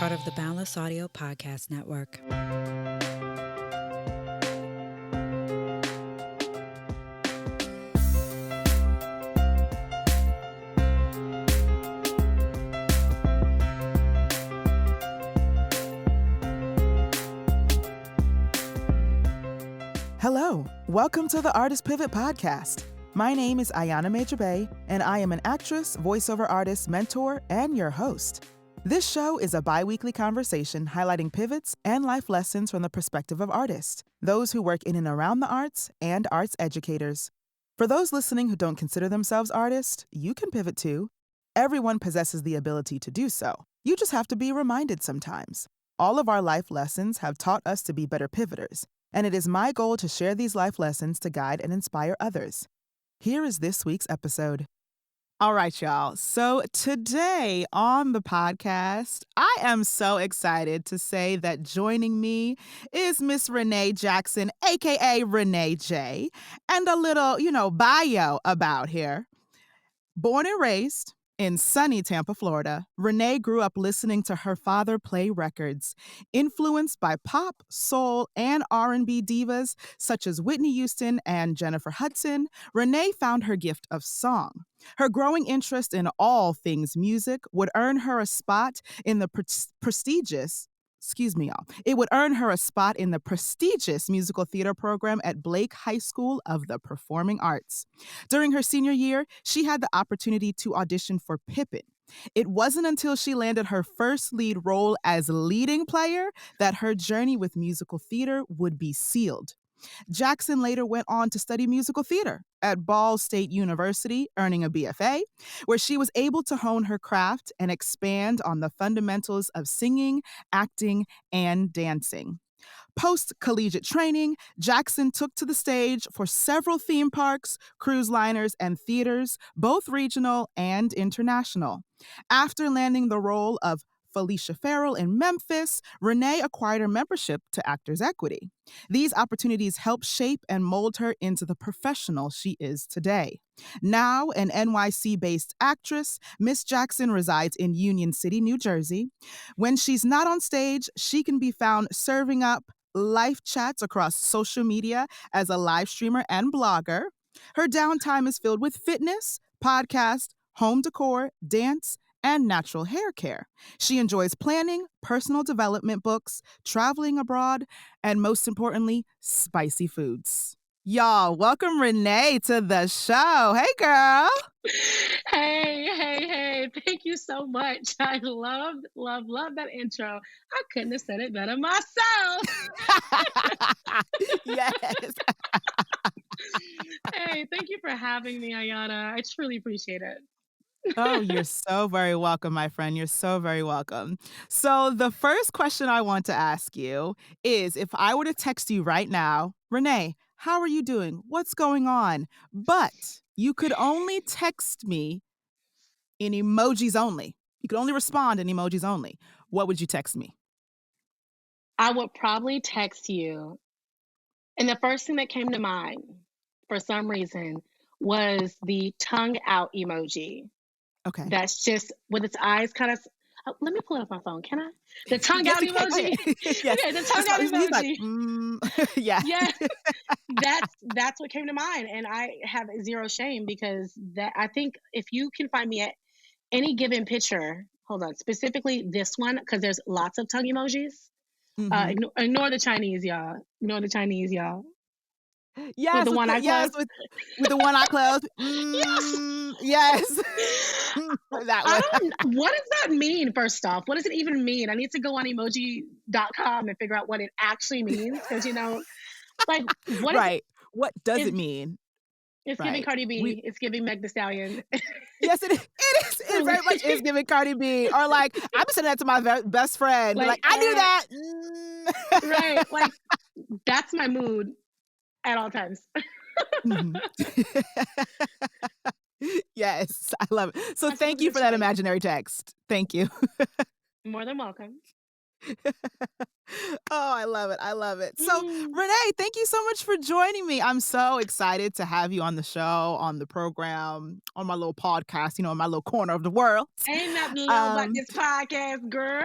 part of the Boundless Audio Podcast Network. Hello, welcome to the Artist Pivot Podcast. My name is Ayana Major-Bay, and I am an actress, voiceover artist, mentor, and your host. This show is a bi-weekly conversation highlighting pivots and life lessons from the perspective of artists, those who work in and around the arts, and arts educators. For those listening who don't consider themselves artists, you can pivot too. Everyone possesses the ability to do so. You just have to be reminded sometimes. All of our life lessons have taught us to be better pivoters, and it is my goal to share these life lessons to guide and inspire others. Here is this week's episode. All right, y'all. So today on the podcast, I am so excited to say that joining me is Miss Renee Jackson, aka Renee J, and a little, bio about her. Born and raised in sunny Tampa, Florida, Renee grew up listening to her father play records. Influenced by pop, soul, and R&B divas such as Whitney Houston and Jennifer Hudson, Renee found her gift of song. Her growing interest in all things music would earn her a spot in the prestigious musical theater program at Blake High School of the Performing Arts. During her senior year, she had the opportunity to audition for Pippin. It wasn't until she landed her first lead role as leading player that her journey with musical theater would be sealed. Jackson later went on to study musical theater at Ball State University, earning a B.F.A, where she was able to hone her craft and expand on the fundamentals of singing, acting, and dancing. Post-collegiate training, Jackson took to the stage for several theme parks, cruise liners, and theaters, both regional and international. After landing the role of Felicia Farrell in Memphis, Renee acquired a membership to Actors Equity. These opportunities helped shape and mold her into the professional she is today. Now an NYC-based actress, Miss Jackson resides in Union City, New Jersey. When she's not on stage, she can be found serving up live chats across social media as a live streamer and blogger. Her downtime is filled with fitness, podcast, home decor, dance, and natural hair care. She enjoys planning, personal development books, traveling abroad, and most importantly, spicy foods. Y'all, welcome Renee to the show. Hey, girl. Hey. Thank you so much. I love that intro. I couldn't have said it better myself. Yes. Hey, thank you for having me, Ayana. I truly appreciate it. Oh, you're so very welcome, my friend. You're so very welcome. So the first question I want to ask you is, if I were to text you right now, Renee, how are you doing? What's going on? But you could only text me in emojis only. You could only respond in emojis only. What would you text me? I would probably text you, and the first thing that came to mind, for some reason, was the tongue out emoji. Okay. That's just with its eyes kind of. Let me pull it up my phone. Can I? The tongue out emoji. Yes. Okay, the tongue out emoji. Like, yeah. That's what came to mind, and I have zero shame because that I think if you can find me at any given picture, hold on, specifically this one because there's lots of tongue emojis. Mm-hmm. Ignore the Chinese, y'all. Yes, with the one eye closed. With the one eye closed. Yes. That one. What does that mean, first off? What does it even mean? I need to go on emoji.com and figure out what it actually means because, like, what right. What does it mean? It's giving Cardi B. It's giving Meg Thee Stallion. Yes, it is. It very much is giving Cardi B. Or like, I'm sending that to my best friend. Like I knew that. Right. Like, that's my mood at all times. Mm-hmm. Yes, I love it. So thank you for that imaginary text. Thank you. More than welcome. Oh, I love it. So, Renee, thank you so much for joining me. I'm so excited to have you on the show, on the program, on my little podcast, in my little corner of the world. Ain't nothing low about this podcast, girl.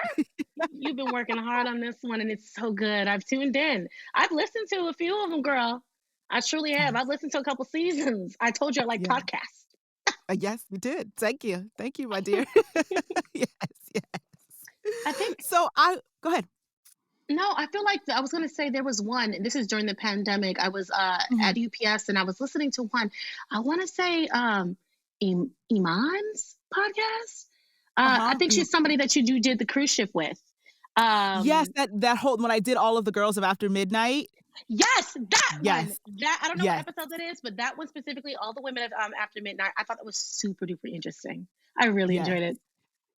you've been working hard on this one, and it's so good. I've tuned in. I've listened to a few of them, girl. I truly have. Yes. I've listened to a couple seasons. I told you I like Yeah. podcasts. Yes, you did. Thank you. Thank you, my dear. Yes, yes. I think So I go ahead. no, I feel like I was gonna say there was one, and this is during the pandemic. I was Mhm. at UPS and I was listening to one. I want to say Iman's podcast. I Uh-huh. think she's somebody that you did the cruise ship with. Yes, Um, that whole when I did all of the girls of After Midnight. yes, that one. Yes. That I don't know what Yes. episode that is, but that one specifically, all the women of After Midnight. I thought that was super duper interesting. I really Yes. enjoyed it.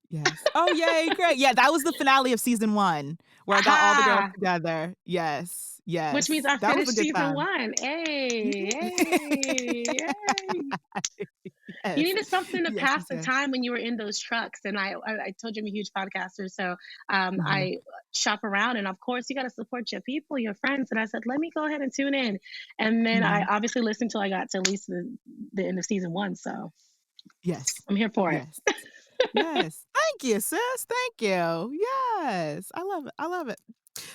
Yes. Oh, yay, great. Yeah, that was the finale of season 1 where I got all the girls Ha! together. Yes. Which means Yes. I That was a finished good season time. one. Hey, hey, hey. You Yes. needed something to Yes, pass yes, the yes. time when you were in those trucks. And I told you I'm a huge podcaster, so Mhm. I shop around, and of course you got to support your people, your friends. And I said, let me go ahead and tune in. And then I Mhm. obviously listened till I got to at least the end of season one. So Yes. I'm here for it. Yes. Yes. Thank you, sis. Thank you. Yes. I love it. I love it.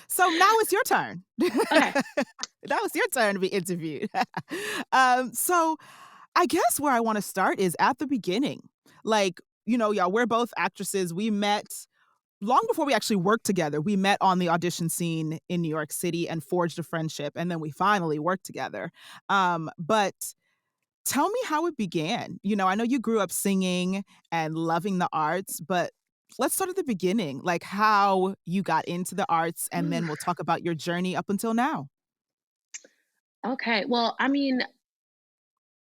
So now it's your turn. Okay. Now it's your turn to be interviewed. So I guess where I wanna start is at the beginning. Like, y'all, we're both actresses. We met long before we actually worked together. We met on the audition scene in New York City and forged a friendship, and then we finally worked together. But tell me how it began. I know you grew up singing and loving the arts, but let's start at the beginning, like how you got into the arts, and then we'll talk about your journey up until now. Okay. Well, I mean,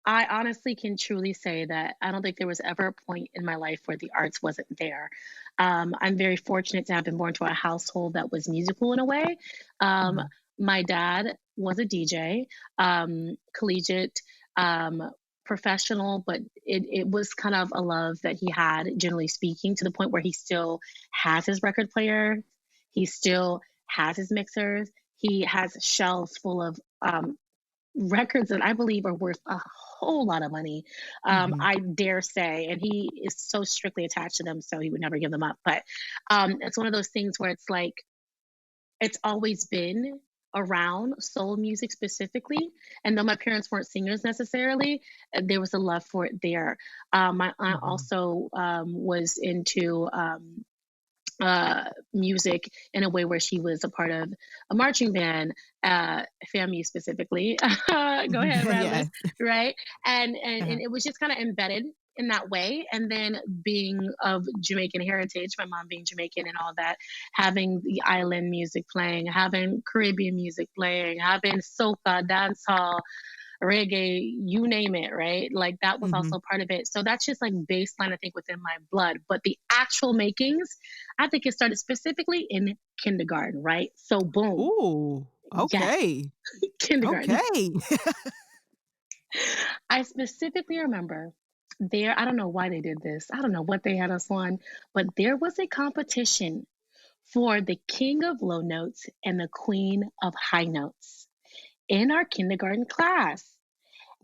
I honestly can truly say that I don't think there was ever a point in my life where the arts wasn't there. I'm very fortunate to have been born to a household that was musical in a way. Um, Mhm. my dad was a DJ, collegiate, professional, but it was kind of a love that he had, generally speaking, to the point where he still has his record player, he still has his mixers, he has shelves full of records that I believe are worth a whole lot of money. Mhm. I dare say, and he is so strictly attached to them, so he would never give them up. But it's one of those things where it's like it's always been around soul music specifically. And though my parents weren't singers necessarily, there was a love for it there. My aunt Mhm. also was into music in a way where she was a part of a marching band, FAMU specifically. Go Mhm. ahead, Rattlers, Yes. right? And Uh-huh. it was just kind of embedded in that way. And then being of Jamaican heritage, my mom being Jamaican and all that, having the island music playing, having Caribbean music playing, having soca, dancehall, reggae, you name it, right? Like that was Mhm. also part of it. So that's just like baseline, I think, within my blood. But the actual makings, I think it started specifically in kindergarten, right? So boom, Ooh, yes, okay. kindergarten. Okay. I specifically remember there, I don't know why they did this. I don't know what they had us on, but there was a competition for the king of low notes and the queen of high notes in our kindergarten class.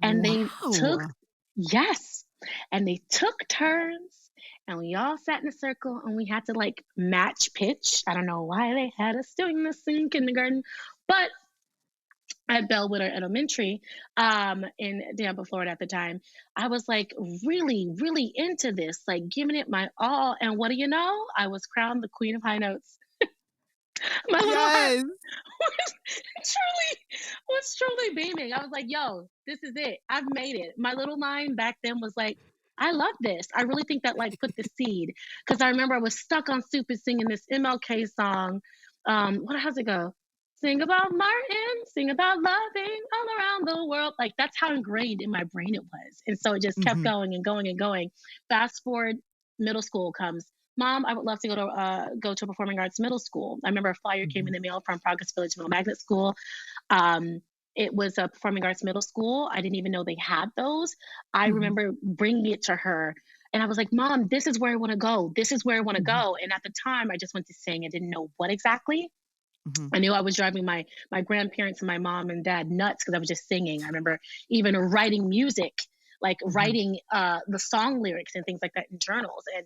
And they took, Wow. yes, and they took turns, and we all sat in a circle and we had to like match pitch. I don't know why they had us doing this in kindergarten, but at Bellwether Elementary, in Tampa, Florida at the time, I was like really, really into this, like giving it my all. And what do you know? I was crowned the queen of high notes. My little heart Yes. was truly beaming. I was like, yo, this is it. I've made it. My little mind back then was like, I love this. I really think that like put the seed. Cause I remember I was stuck on stupid singing this MLK song. What how's it go? Sing about Martin, sing about loving all around the world. Like that's how ingrained in my brain it was. And so it just kept Mhm. going and going and going. Fast forward, middle school comes. Mom, I would love to go to a performing arts middle school. I remember a flyer came in Mhm. the mail from Progress Village Middle Magnet School. Um, it was a performing arts middle school. I didn't even know they had those. I Mhm. remember bringing it to her, and I was like, "Mom, this is where I want to go. This is where I want to Mhm. go." And at the time, I just went to sing. I didn't know what exactly. Mhm. I knew I was driving my grandparents and my mom and dad nuts because I was just singing. I remember even writing music like Mhm. writing the song lyrics and things like that in journals. And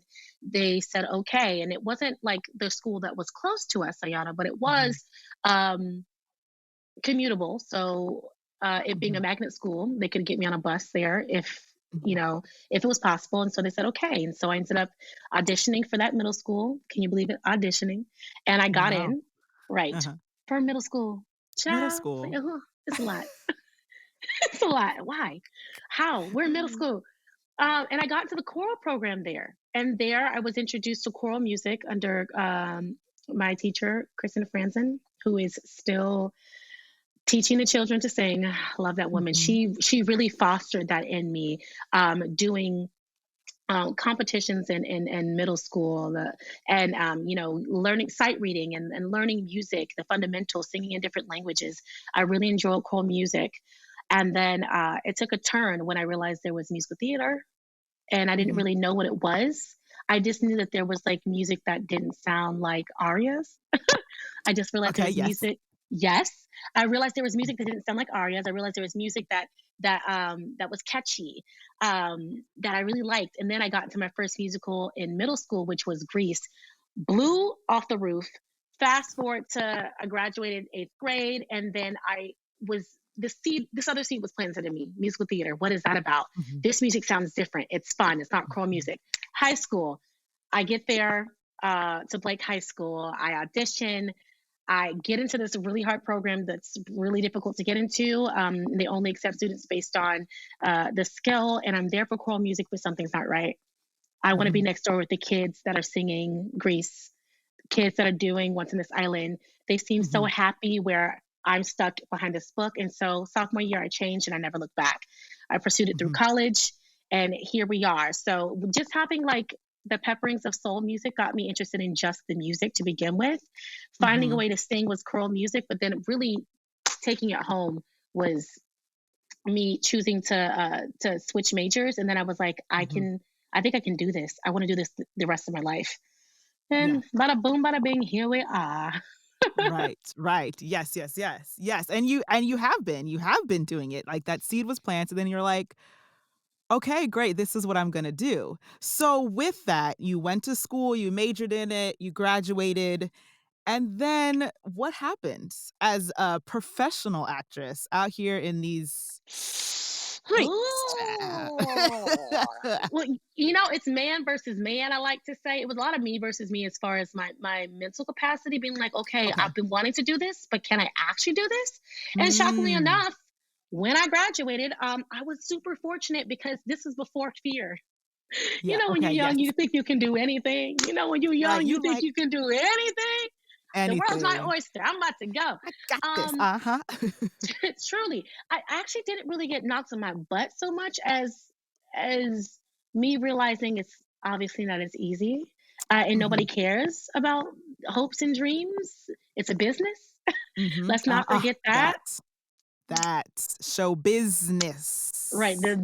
they said okay. And it wasn't like the school that was close to us, Ayana, but it Mhm. was um, commutable. So it being a Mhm. magnet school, they could get me on a bus there if you Mhm. know if it was possible. And so they said okay. And so I ended up auditioning for that middle school. Can you believe it? Auditioning, and I got Wow. in right Uh-huh. for middle school. Middle Child, it's, like, school. it's a lot. It's a lot. Why? How? We're in middle school. And I got into the choral program there. And there I was introduced to choral music under my teacher, Kristen Franzen, who is still teaching the children to sing. Love that woman. Mhm. She really fostered that in me, doing competitions in middle school, and learning sight reading and learning music, the fundamentals, singing in different languages. I really enjoyed choral music. And then it took a turn when I realized there was musical theater, and I didn't Mhm. really know what it was. I just knew that there was like music that didn't sound like arias. I just realized there Okay, was yes. music. Yes, I realized there was music that didn't sound like arias. I realized there was music that was catchy, that I really liked. And then I got into my first musical in middle school, which was Grease. Blew off the roof. Fast forward to I graduated eighth grade, and then I was this seed. This other seed was planted in me. Musical theater. What is that about? Mhm. This music sounds different. It's fun. It's not choral Mhm. music. High school. I get there to Blake High School. I audition. I get into this really hard program that's really difficult to get into. They only accept students based on the skill, and I'm there for choral music, but something's not right. I want to be Mhm. next door with the kids that are singing Grease, kids that are doing Once in This Island. They seem so Mhm. happy where I'm stuck behind this book. And so, sophomore year, I changed and I never looked back. I pursued it through Mhm. college, and here we are. So, just having like the pepperings of soul music got me interested in just the music to begin with. Finding a Mhm. way to sing was choral music, but then really taking it home was me choosing to switch majors. And then I was like, Mhm. I think I can do this. I want to do this the rest of my life. Yeah. And bada boom, bada bing, here we are. Right, right. Yes, yes, yes. Yes, and you have been doing it. Like, that seed was planted, then you're like, "Okay, great, this is what I'm gonna do." So, with that, you went to school, you majored in it, you graduated, and then what happens as a professional actress out here in these streets, child? Ooh. Well, it's man versus man. I like to say it was a lot of me versus me as far as my mental capacity, being like, okay, Okay. I've been wanting to do this, but can I actually do this? And shockingly Mm. enough, when I graduated, I was super fortunate because this is before fear. Yeah, When you're okay, young, yes. you think you can do anything. When you're Right, young, you you think like you can do anything. The world's my anything. oyster. I'm about to go. I got this. Um, Uh-huh. Truly, I actually didn't really get knocked on my butt so much as me realizing it's obviously not as easy, and nobody Mhm. cares about hopes and dreams. It's a business. Mhm. Let's not forget that. That's show Right, business.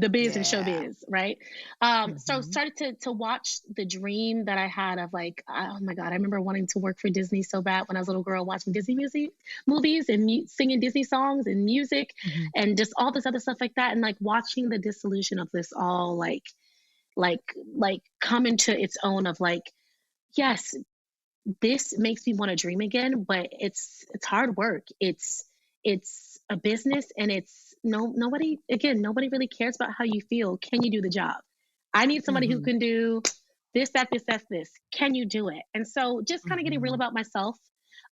the biz and Yeah. showbiz, right? So Mhm. started to watch the dream that I had of like, oh my god, I remember wanting to work for Disney so bad when I was a little girl, watching Disney music movies and singing Disney songs and music, Mhm. and just all this other stuff like that, and like watching the dissolution of this all like come into its own of like, yes, this makes me want to dream again, but it's hard work. It's a business, and it's nobody, again, nobody really cares about how you feel. Can you do the job? I need somebody who Mhm. can do this, that, this. Can you do it? And so just kind of getting real Mhm. about myself.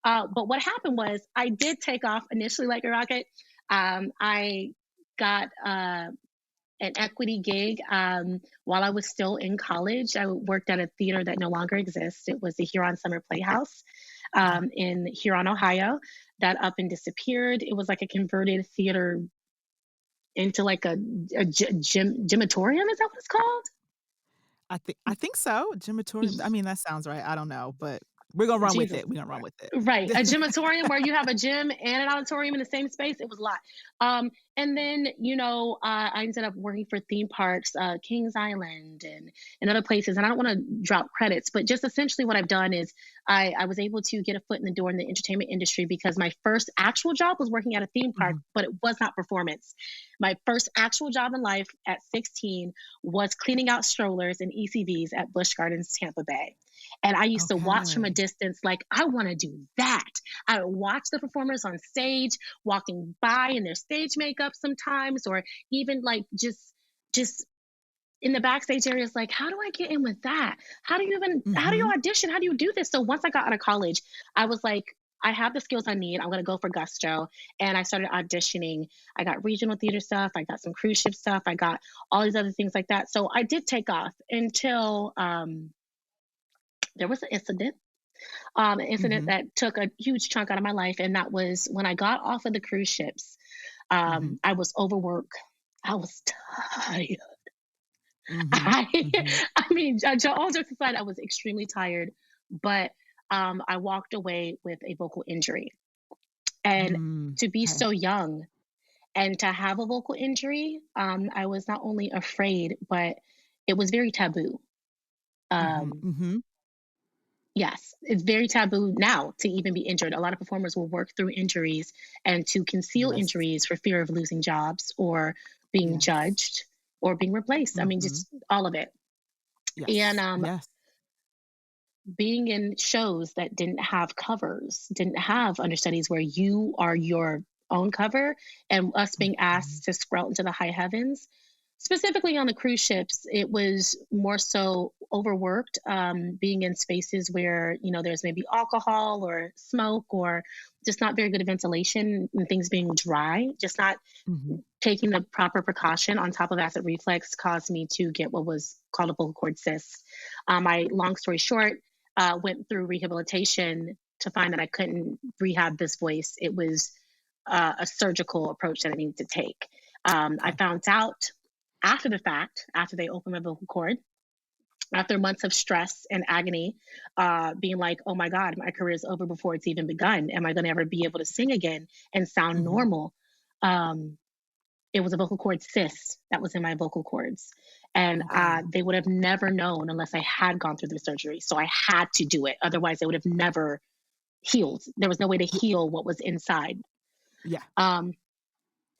But what happened was I did take off initially like a rocket. I got an equity gig while I was still in college. I worked at a theater that no longer exists. It was the Huron Summer Playhouse Okay. in Huron, Ohio, that up and disappeared. It was like a converted theater into like a gymatorium. Is that what it's called? I think so. Gymatorium. I mean, that sounds right. I don't know, but We're gonna run with Jesus. it. We're gonna run with Right, a it. gymatorium where you have a gym and an auditorium in the same space, it was a lot. And then, I ended up working for theme parks, Kings Island and other places, and I don't wanna drop credits, but just essentially what I've done is I was able to get a foot in the door in the entertainment industry because my first actual job was working at a theme park, Mhm. but it was not performance. My first actual job in life at 16 was cleaning out strollers and ECVs at Busch Gardens, Tampa Bay. And I used to watch from a Okay. distance, like, I want to do that. I would watch the performers on stage, walking by in their stage makeup sometimes, or even like just in the backstage areas, like, how do I get in with that? How do you Mhm. audition? How do you do this? So once I got out of college, I was like, I have the skills I need. I'm going to go for gusto. And I started auditioning. I got regional theater stuff. I got some cruise ship stuff. I got all these other things like that. So I did take off until there was an incident Mhm. that took a huge chunk out of my life, and that was when I got off of the cruise ships. Mhm. I was overworked. I was tired. Mhm. I, Mhm. I mean, all jokes aside, I was extremely tired, but I walked away with a vocal injury. And to be Okay. so young and to have a vocal injury, I was not only afraid, but it was very taboo. Mhm. Um, Mhm. Yes, it's very taboo now to even be injured. A lot of performers will work through injuries and to conceal Yes. injuries for fear of losing jobs or being Yes. judged or being replaced. I mean, Mhm. just all of it. And Yes. Yes. being in shows that didn't have covers, didn't have understudies where you are your own cover, and us being Mhm. asked to sprout into the high heavens. Specifically on the cruise ships, it was more so overworked, being in spaces where, there's maybe alcohol or smoke or just not very good ventilation and things being dry, just not Mhm. taking the proper precaution on top of acid reflux caused me to get what was called a vocal cord cyst. Long story short, went through rehabilitation to find that I couldn't rehab this voice. It was a surgical approach that I needed to take. I Okay. found out after the fact, after they opened my vocal cord, after months of stress and agony, being like, oh my God, my career is over before it's even begun. Am I going to ever be able to sing again and sound Mhm. normal? Um, it was a vocal cord cyst that was in my vocal cords. And Okay. they would have never known unless I had gone through the surgery. So I had to do it. Otherwise, they would have never healed. There was no way to Yeah. heal what was inside. Yeah. Um,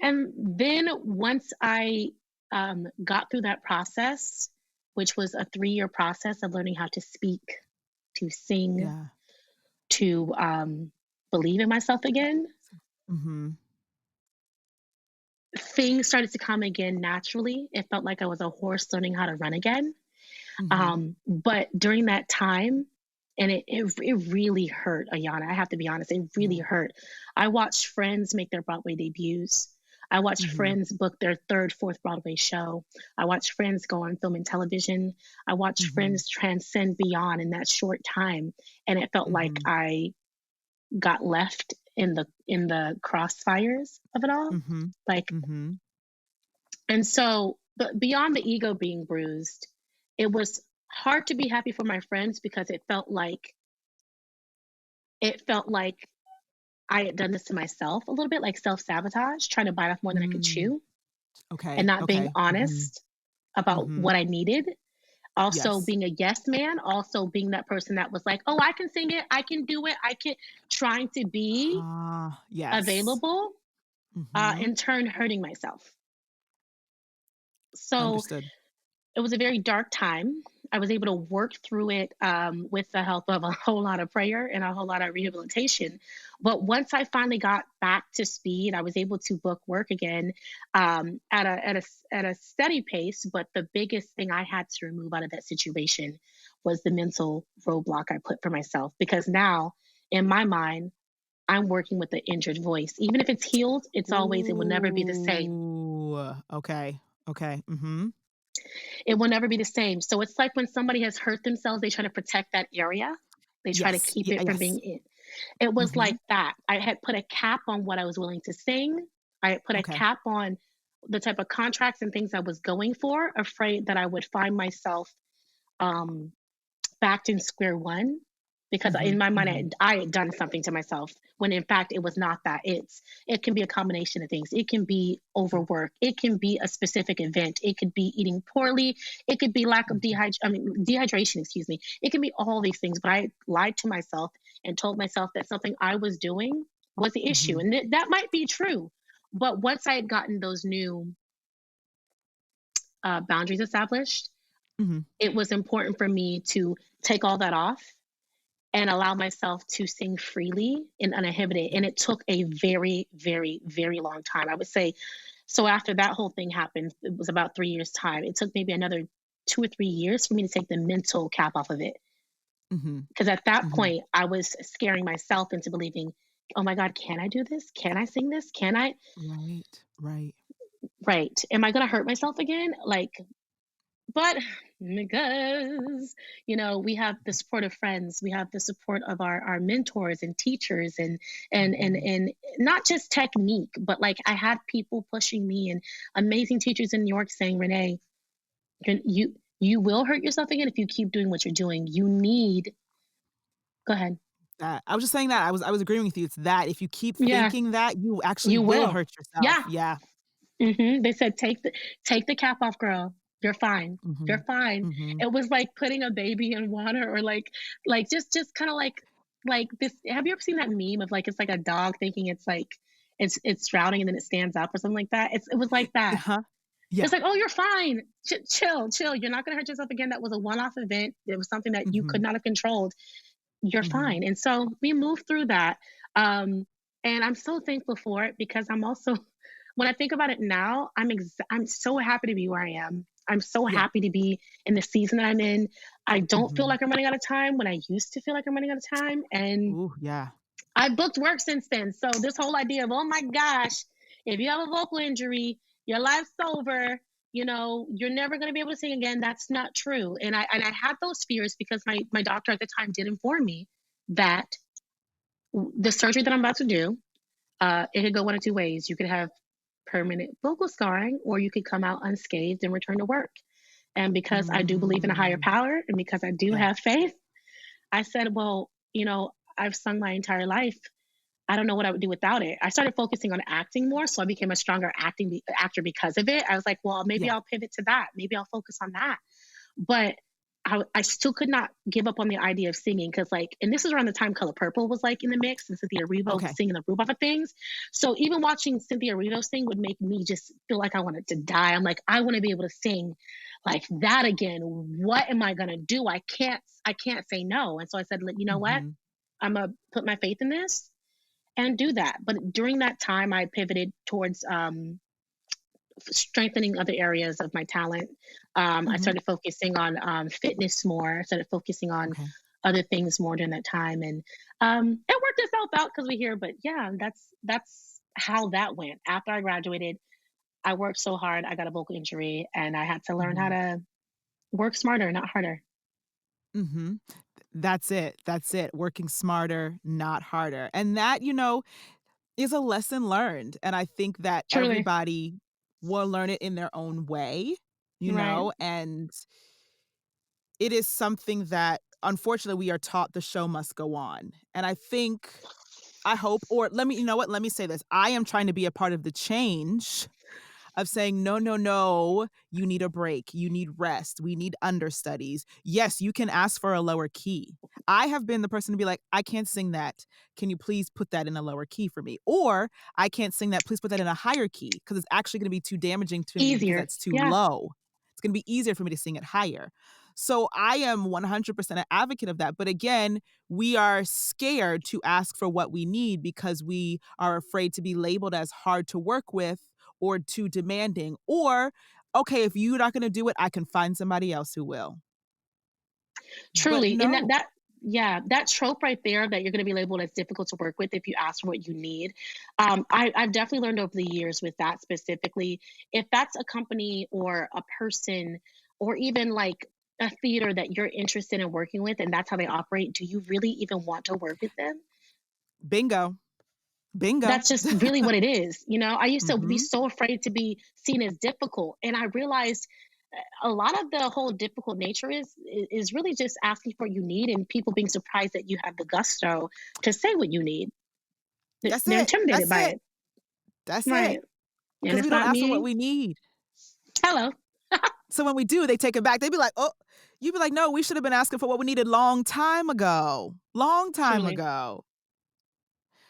and then once I got through that process, which was a 3-year process of learning how to speak, to sing, Yeah. to believe in myself again, Mhm. things started to come again naturally. It felt like I was a horse learning how to run again. Mhm. But during that time, and it really hurt, Ayana. I have to be honest, it really Yeah. hurt. I watched friends make their Broadway debuts. I watched Mhm. friends book their third, fourth Broadway show. I watched friends go on film and television. I watched Mhm. friends transcend beyond in that short time. And it felt like Mhm. I got left in the crossfires of it all. Mhm. Like, Mhm. and so, but beyond the ego being bruised, it was hard to be happy for my friends because it felt like I had done this to myself a little bit, like self-sabotage, trying to bite off more than I could Mm. chew and Okay. not being Okay. Mhm. honest about Mhm. what I needed. Also Yes. being a yes man, also being that person that was like, "Oh, I can sing it. I can do it. I can," trying to be Ah, yes. available, Mhm. in turn hurting myself. So Understood. it was a very dark time. I was able to work through it with the help of a whole lot of prayer and a whole lot of rehabilitation. But once I finally got back to speed, I was able to book work again at a steady pace. But the biggest thing I had to remove out of that situation was the mental roadblock I put for myself. Because now, in my mind, I'm working with the injured voice. Even if it's healed, it will never be the same. Ooh. Okay. Okay. Mhm. It will never be the same. So it's like when somebody has hurt themselves, they try to protect that area. They try to Yes. keep it from being Yes. in. It was like Mhm. that. I had put a cap on what I was willing to sing. I had put a Okay. cap on the type of contracts and things I was going for, afraid that I would find myself um, backed in square one because in Mhm, my mind mhm, I had done something to myself when in fact it was not that. It can be a combination of things. It can be mm, overwork. It can be a specific event. It could be eating poorly. It could be lack of mhm, dehydration. Excuse me. It can be all these things. But I lied to myself and told myself that something I was doing was the issue, mhm, and that might be true. But once I had gotten those new boundaries established, mhm. it was important for me to take all that off and allow myself to sing freely and uninhibited. Yeah. And it took a very, very, very long time. I would say, so after that whole thing happened, it was about 3 years' time. It took maybe another 2 or 3 years for me to take the mental cap off of it. Mhm, Because at that mhm. point, I was scaring myself into believing, oh my God, can I do this? Can I sing this? Can I? Right, right. Right. Am I going to hurt myself again? Like, but because we have the support of friends, we have the support of our mentors and teachers, Mhm. and not just technique, but like I had people pushing me and amazing teachers in New York saying, Renee, you will hurt yourself again if you keep doing what you're doing. You need Go ahead. That I was just saying that, I was agreeing with you, it's that if you keep Yeah, thinking that, you actually you will will. hurt yourself. Yeah. Yeah. They said, take the cap off, girl. You're fine. You're Mhm, fine." mhm. It was like putting a baby in water, or like just kind of like this. Have you ever seen that meme of like it's like a dog thinking it's like it's drowning and then it stands up or something like that? It was like that. Uh-huh. Yeah. It's like, oh, you're fine. Chill, chill. You're not gonna hurt yourself again. That was a one-off event. It was something that you could Mhm, not have controlled. You're mhm. fine. And so we moved through that. Um, and I'm so thankful for it because I'm also, when I think about it now, I'm so happy to be where I am. I'm so Yeah. happy to be in the season that I'm in. I don't feel Mhm. like I'm running out of time when I used to feel like I'm running out of time. And Ooh, yeah. I booked work since then. So this whole idea of, oh my gosh, if you have a vocal injury, your life's over. You're never going to be able to sing again. That's not true. And I had those fears because my doctor at the time did inform me that the surgery that I'm about to do, it could go one of two ways. You could have permanent vocal scarring, or you could come out unscathed and return to work. And because I do believe in a higher Mm. power, and because I do Yeah. have faith, I said, well, I've sung my entire life. I don't know what I would do without it. I started focusing on acting more, so I became a stronger actor because of it. I was like, well, maybe Yeah. I'll pivot to that. Maybe I'll focus on that. But I still could not give up on the idea of singing because, like, and this is around the time Color Purple was like in the mix and Cynthia Erivo was Okay. singing the group off of things. So even watching Cynthia Erivo sing would make me just feel like I wanted to die. I'm like, I want to be able to sing like that again. What am I gonna do? I can't say no. And so I said, you know what? Mhm. I'm gonna put my faith in this and do that. But during that time, I pivoted towards strengthening other areas of my talent. I Mhm. started focusing on fitness more. I started focusing on Okay. other things more during that time, and it worked itself out because we're here. But yeah, that's how that went. After I graduated, I worked so hard. I got a vocal injury, and I had to learn how Mhm. to work smarter, not harder. Mhm. That's it. That's it. Working smarter, not harder. And that, is a lesson learned. And I think that Truly, everybody will learn it in their own way, right? and it is something that unfortunately we are taught the show must go on. And I hope, or let me, you know what? Let me say this. I am trying to be a part of the change of saying, no, no, no, you need a break. You need rest. We need understudies. Yes, you can ask for a lower key. I have been the person to be like, I can't sing that. Can you please put that in a lower key for me? Or I can't sing that. Please put that in a higher key because it's actually going to be too damaging to me because Easier, that's too yeah. low. It's going to be easier for me to sing it higher. So I am 100% an advocate of that. But again, we are scared to ask for what we need because we are afraid to be labeled as hard to work with or too demanding, or okay, if you're not going to do it, I can find somebody else who will. But Truly, and that no. that yeah, that trope right there that you're going to be labeled as difficult to work with if you ask for what you need. I've definitely learned over the years with that specifically. If that's a company or a person or even like a theater that you're interested in working with and that's how they operate, do you really even want to work with them? Bingo. Bingo. That's just really what it is. I used to be Mhm. so afraid to be seen as difficult. And I realized a lot of the whole difficult nature is really just asking for what you need and people being surprised that you have the gusto to say what you need. That's They're it. intimidated That's by it. it. That's Right. it. And Because we it's don't not ask for what me. we need. Hello. So when we do, they take it back. They be like, oh, you'd be like, no, we should have been asking for what we needed long time ago. Long time Truly. ago.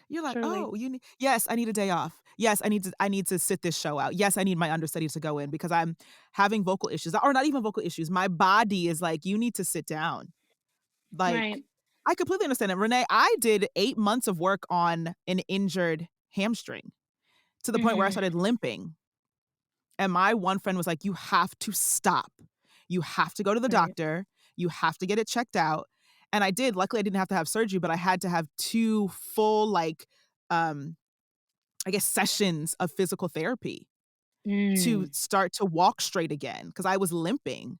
You're like, Truly. oh, you need, yes, I need a day off. Yes, I need to sit this show out. Yes, I need my understudy to go in because I'm having vocal issues, or not even vocal issues. My body is like, you need to sit down. Like, Right. I completely understand it. Renee, I did 8 months of work on an injured hamstring to the point where I Mhm. started limping. And my one friend was like, you have to stop. You have to go to the Right. doctor. You have to get it checked out. And I did. Luckily, I didn't have to have surgery, but I had to have 2 full, like, I guess, sessions of physical therapy to Mm. start to walk straight again because I was limping.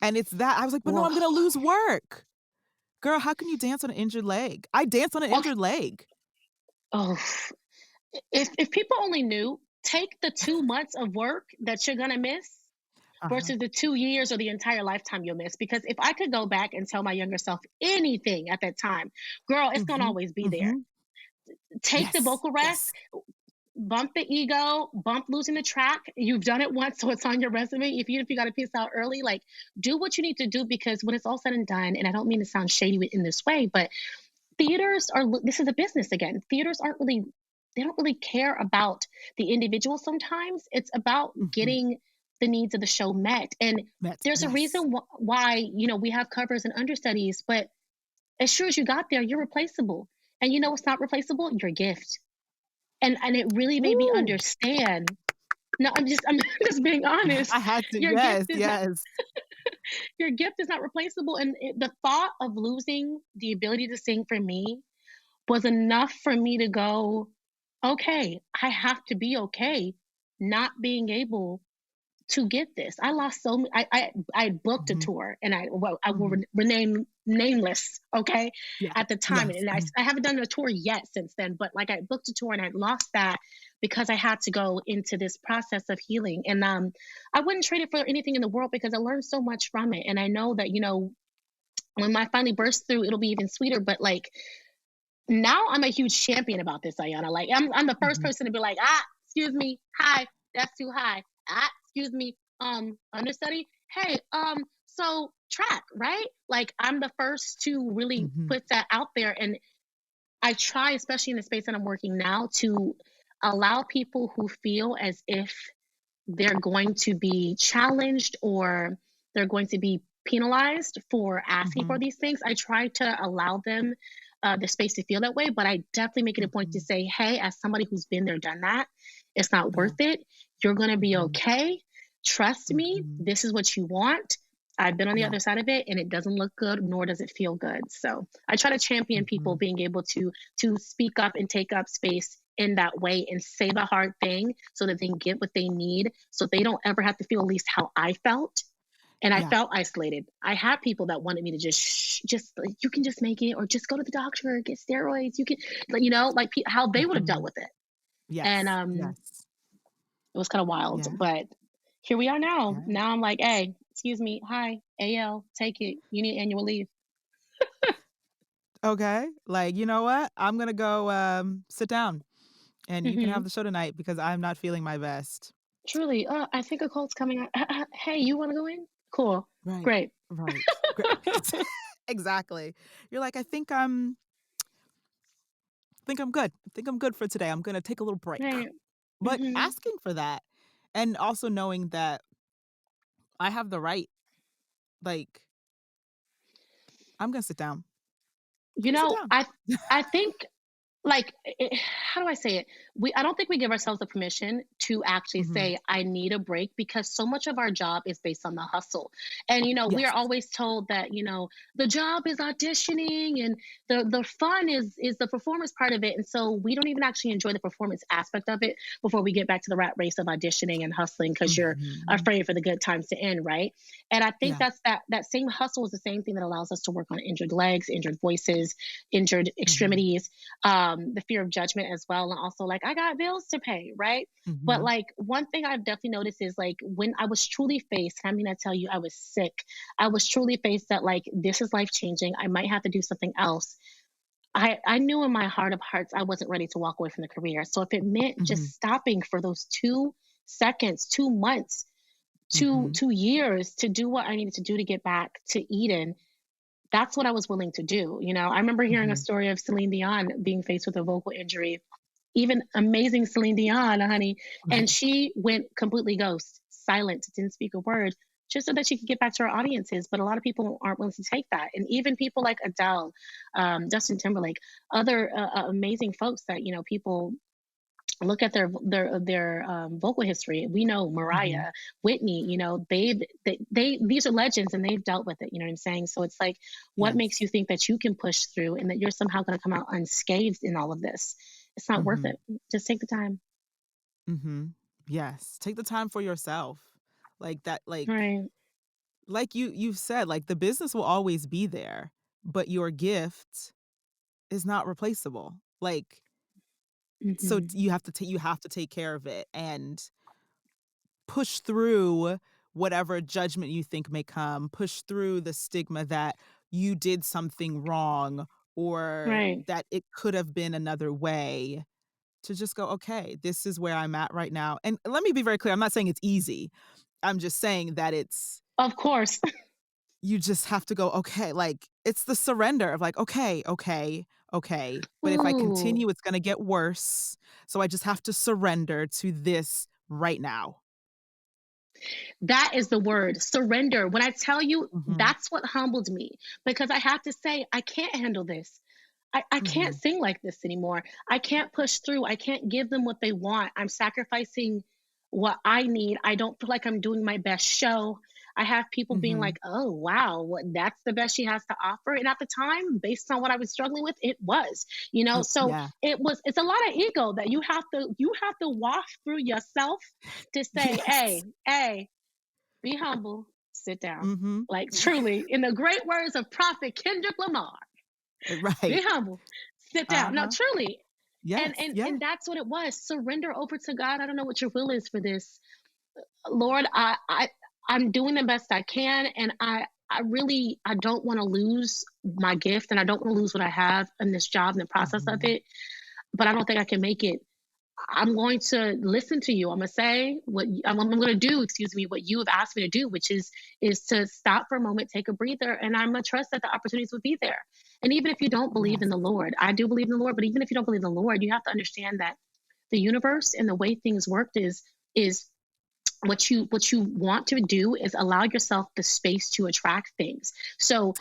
And it's that I was like, but no, Whoa. I'm going to lose work. Girl, how can you dance on an injured leg? I dance on an Okay. injured leg. Oh, if people only knew, take the 2 months of work that you're gonna miss Uh-huh. versus the 2 years or the entire lifetime you'll miss. Because if I could go back and tell my younger self anything at that time, girl, it's gonna Mhm. always be there. Mhm. Take the Yes. vocal rest, Yes. bump the ego, bump losing the track. You've done it once, so it's on your resume. Even if you got to piece out early, like do what you need to do because when it's all said and done, and I don't mean to sound shady in this way, but theaters are this is a business again. Theaters aren't really they don't really care about the individual sometimes. It's about Mhm. getting the needs of the show met. And Met. there's a Yes. reason why, we have covers and understudies, but as sure as you got there, you're replaceable. And you know what's not replaceable? Your gift. And it really made me Ooh. understand. No, I'm just being honest. I had to. Your gift Yes. is not Yes. your gift is not replaceable. And the thought of losing the ability to sing for me was enough for me to go, okay, I have to be okay not being able to get this. I lost so many. I booked a Mhm. tour, and I will Mhm. rename nameless. Okay, Yeah. at the time, Yes. and Mhm. I haven't done a tour yet since then. But like I booked a tour, and I lost that because I had to go into this process of healing, and I wouldn't trade it for anything in the world because I learned so much from it, and I know that when I finally burst through, it'll be even sweeter. But like now I'm a huge champion about this, Ayana. Like I'm the first Mhm. person to be like, excuse me, hi, that's too high. Excuse me, understudy. Hey, so track, right? Like I'm the first to really Mhm. put that out there. And I try, especially in the space that I'm working now, to allow people who feel as if they're going to be challenged or they're going to be penalized for asking for Mhm. these things. I try to allow them the space to feel that way, but I definitely make it a point to Mhm. say, hey, as somebody who's been there, done that, it's not Yeah. worth it. You're going to be Mhm. okay. Trust me, Mhm. this is what you want. I've been on the Yeah. other side of it and it doesn't look good nor does it feel good. So I try to champion people Mhm. being able to speak up and take up space in that way and say the hard thing so that they can get what they need so they don't ever have to feel at least how I felt. And I Yeah. felt isolated. I had people that wanted me to just like, you can just make it or just go to the doctor, get steroids. You can, like how they would have dealt Mhm. with it. And Yes. Yes. it was kind of wild, Yeah. but here we are now. Yeah. Now I'm like, hey, excuse me, hi, AL, take it. You need annual leave. Okay. Like, you know what? I'm gonna go sit down and you can have Hmm. the show tonight because I'm not feeling my best. Truly, I think a cult's coming out. Hey, you want to go in? Cool, Right. great. Right. Great. Exactly. You're like, I think I'm good. I think I'm good for today. I'm gonna take a little break. Right. But Hmm. asking for that and also knowing that I have the right, like, I'm gonna sit down. I'm You gonna sit know, down. I think like how do I say it? I don't think we give ourselves the permission to actually Mhm. say I need a break because so much of our job is based on the hustle. And we are Yes. always told that, the job is auditioning and the fun is the performance part of it. And so we don't even actually enjoy the performance aspect of it before we get back to the rat race of auditioning and hustling because you're Mhm. afraid for the good times to end, right? And I think Yeah. that's that same hustle is the same thing that allows us to work on injured legs, injured voices, injured Mhm. extremities, the fear of judgment as well. And also like, I got bills to pay, right? But Mhm. like one thing I've definitely noticed is like when I was truly faced, I mean, I tell you, I was sick. I was truly faced that like this is life changing. I might have to do something else. I knew in my heart of hearts I wasn't ready to walk away from the career. So if it meant just Mhm. stopping for those 2 seconds, 2 months, Mhm. 2 years to do what I needed to do to get back to Eden, that's what I was willing to do. You know, I remember hearing a Mhm. story of Celine Dion being faced with a vocal injury, even amazing Celine Dion, honey. And Right. she went completely ghost, silent, didn't speak a word, just so that she could get back to her audiences. But a lot of people aren't willing to take that. And even people like Adele, Justin Timberlake, other amazing folks that, you know, people look at their vocal history. We know Mhm. Mariah, Whitney, you know, they these are legends and they've dealt with it. You know what I'm saying? So it's like, what makes Yes. you think that you can push through and that you're somehow going to come out unscathed in all of this? It's not worth Mhm. it. Just take the time. Mhm. Yes. Take the time for yourself. Like that, Right. like you've said, like the business will always be there, but your gift is not replaceable. Like, so Hmm. you have to take care of it and push through whatever judgment you think may come, push through the stigma that you did something wrong or Right. that it could have been another way, to just go, okay, this is where I'm at right now. And let me be very clear, I'm not saying it's easy. I'm just saying that Of course. you just have to go, okay, like it's the surrender of like, okay, okay, okay. But if I Ooh. continue, it's going to get worse. So I just have to surrender to this right now. That is the word, surrender. When I tell you, Mhm. that's what humbled me because I have to say, I can't handle this. I can't Mhm. sing like this anymore. I can't push through. I can't give them what they want. I'm sacrificing what I need. I don't feel like I'm doing my best show. I have people being like, Mhm. "Oh, wow, what that's the best she has to offer." And at the time, based on what I was struggling with, it was. You know, so Yeah. it's a lot of ego that you have to waft through yourself to say, Yes. "Hey, hey, be humble, sit down." Mhm. Like truly, in the great words of Prophet Kendrick Lamar, be Right. humble, sit down. No, Uh-huh. truly. And Yes. and Yeah. and that's what it was. Surrender over to God. I don't know what your will is for this. Lord, I'm doing the best I can, and I really I don't want to lose my gift and I don't want to lose what I have in this job and the process of Mhm. it, but I don't think I can make it. I'm going to listen to you. I'm gonna say I'm going to do. Excuse me, what you have asked me to do, which is to stop for a moment, take a breather, and I'm gonna trust that the opportunities will be there. And even if you don't believe in Yes. the Lord, I do believe in the Lord. But even if you don't believe in the Lord, you have to understand that the universe and the way things work is what you want to do is allow yourself the space to attract things. So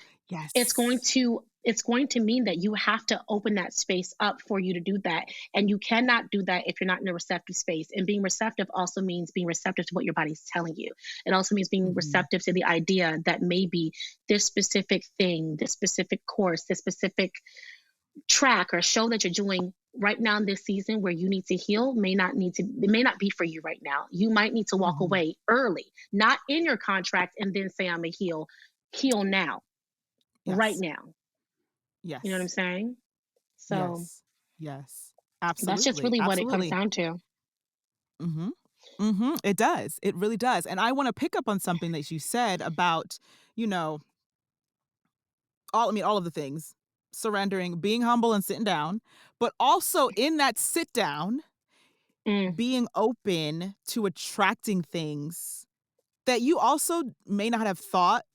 it's going Yes. to it's going to mean that you have to open that space up for you to do that, and you cannot do that if you're not in a receptive space. And being receptive also means being receptive to what your body's telling you. It also means being Mhm. receptive to the idea that maybe this specific thing, this specific course, this specific track or show that you're doing right now in this season where you need to heal it may not be for you right now. You might need to walk Mhm. away early, not in your contract, and then say I'm a heal now, right Yes. now. You know what I'm Yes. saying? So Yes. Yes. that's just Absolutely. really what it comes Absolutely. down to. Mhm. Mhm. It does. It really does. And I wanna pick up on something that you said about, you know, all of the things, surrendering, being humble and sitting down, but also in that sit down, Mm, being open to attracting things that you also may not have thought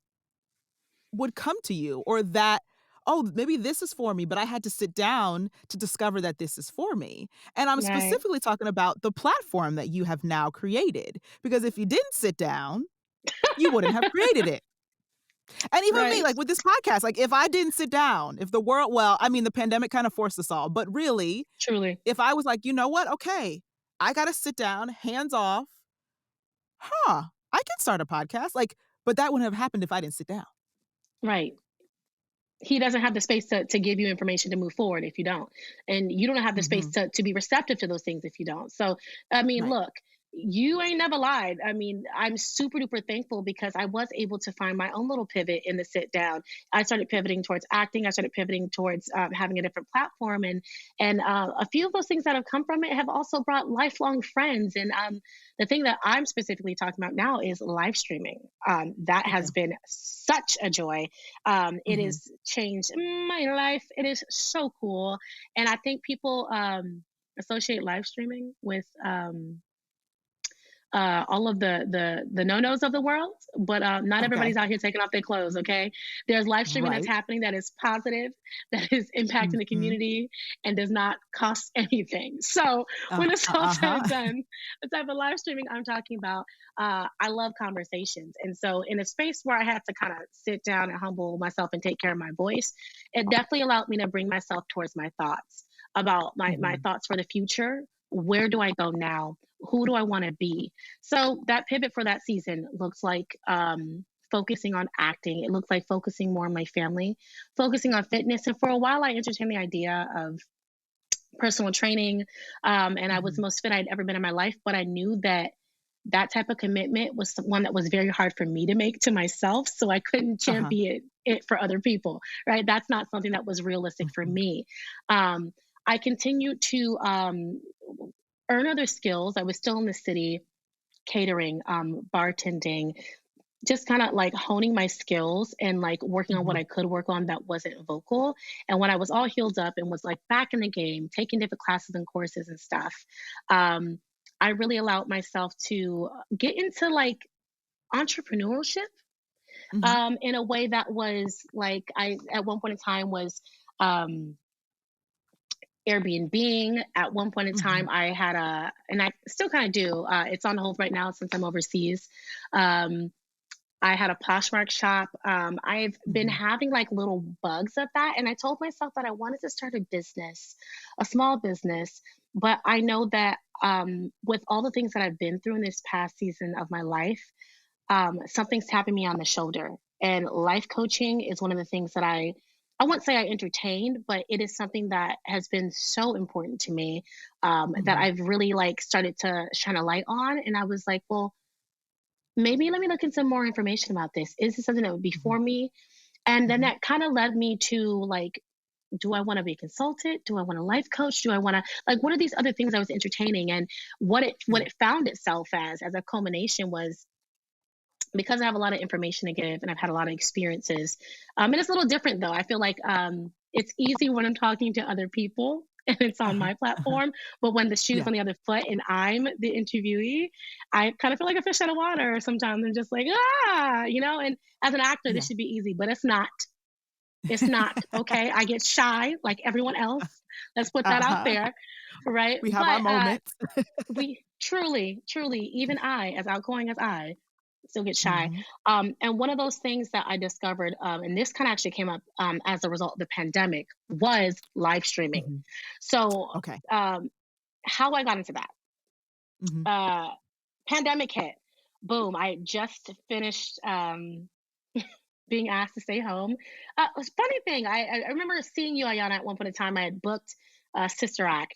would come to you, or that, "Oh, maybe this is for me," but I had to sit down to discover that this is for me. And I'm right, specifically talking about the platform that you have now created, because if you didn't sit down, you wouldn't have created it. And even me, right, like with this podcast, like if I didn't sit down, if the world, well, I mean, the pandemic kind of forced us all, but really, truly, if I was like, "You know what? Okay, I gotta sit down, hands off. I can start a podcast." Like, but that wouldn't have happened if I didn't sit down. right. He doesn't have the space to give you information to move forward if you don't. And you don't have the space Mhm. to be receptive to those things if you don't. So, I mean, Right. look. You ain't never lied. I mean, I'm super duper thankful because I was able to find my own little pivot in the sit down. I started pivoting towards acting. I started pivoting towards having a different platform, and a few of those things that have come from it have also brought lifelong friends. And the thing that I'm specifically talking about now is live streaming. That has Okay. been such a joy. It Mhm. has changed my life. It is so cool, and I think people associate live streaming with all of the no-nos of the world, but not Okay. everybody's out here taking off their clothes. Okay, there's live streaming that's Right. happening that is positive, that is impacting the Mhm. community, and does not cost anything. So when it's all said Uh-huh. and done, the type of live streaming I'm talking about, I love conversations, and so in a space where I had to kind of sit down and humble myself and take care of my voice, it definitely allowed me to bring myself towards my thoughts about my Mhm. thoughts for the future. Where do I go now? Who do I want to be? So that pivot for that season looks like focusing on acting. It looks like focusing more on my family, focusing on fitness. And for a while, I entertained the idea of personal training, and I was the Mhm. most fit I'd ever been in my life. But I knew that that type of commitment was one that was very hard for me to make to myself. So I couldn't Uh-huh. champion it for other people, right? That's not something that was realistic for Mhm. me. Um, I continued to earn other skills. I was still in the city, catering, bartending, just kind of like honing my skills and like working on what Mhm. I could work on that wasn't vocal. And when I was all healed up and was like back in the game, taking different classes and courses and stuff, um, I really allowed myself to get into like entrepreneurship Mhm. in a way that was like I at one point in time was um, Airbnb. At one point in time, Mhm. I had and I still kind of do. It's on hold right now since I'm overseas. Um, I had a Poshmark shop. I've been Mhm. having like little bugs of that. And I told myself that I wanted to start a business, a small business. But I know that with all the things that I've been through in this past season of my life, something's tapping me on the shoulder. And life coaching is one of the things that I wouldn't say I entertained, but it is something that has been so important to me that Mhm. I've really like started to shine a light on. And I was like, well, maybe let me look into more information about this. Is this something that would be for Mhm. me? And then Mhm. that kind of led me to like, do I want to be a consultant? Do I want a life coach? Do I want to like what are these other things I was entertaining? And what Yeah. it found itself as a culmination was because I have a lot of information to give and I've had a lot of experiences. And it's a little different though. I feel like it's easy when I'm talking to other people and it's on Uh-huh. my Uh-huh. platform. But when the shoe's Yeah. on the other foot and I'm the interviewee, I kind of feel like a fish out of water sometimes. I'm just like, ah, you know, and as an actor, this Yeah. should be easy, but it's not. It's not. Okay. I get shy like everyone else. Let's put that out Uh-huh. there. Right. We have our But moments. we truly, even I, as outgoing as I, still get shy. Mhm. And one of those things that I discovered, and this kind of actually came up as a result of the pandemic, was live streaming. Mhm. So, Okay. how I got into that, Mhm. uh, pandemic hit. Boom! I just finished being asked to stay home. Funny thing, I remember seeing you, Ayana, at one point in time. I had booked Sister Act.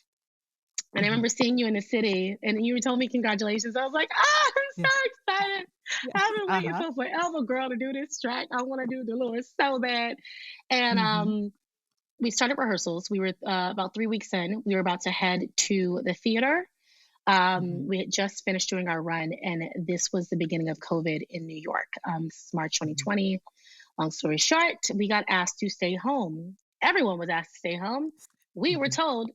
And I Mhm. remember seeing you in the city and you told me congratulations. I was like, ah, I'm Yeah. so excited. Yeah. I've been waiting Uh-huh. for forever, girl, to do this track. I want to do Dolores so bad. And Mhm. we started rehearsals. We were about 3 weeks in. We were about to head to the theater. Mhm. We had just finished doing our run, and this was the beginning of COVID in New York. This is March Mhm. 2020. Long story short, we got asked to stay home. Everyone was asked to stay home. We were Mhm. told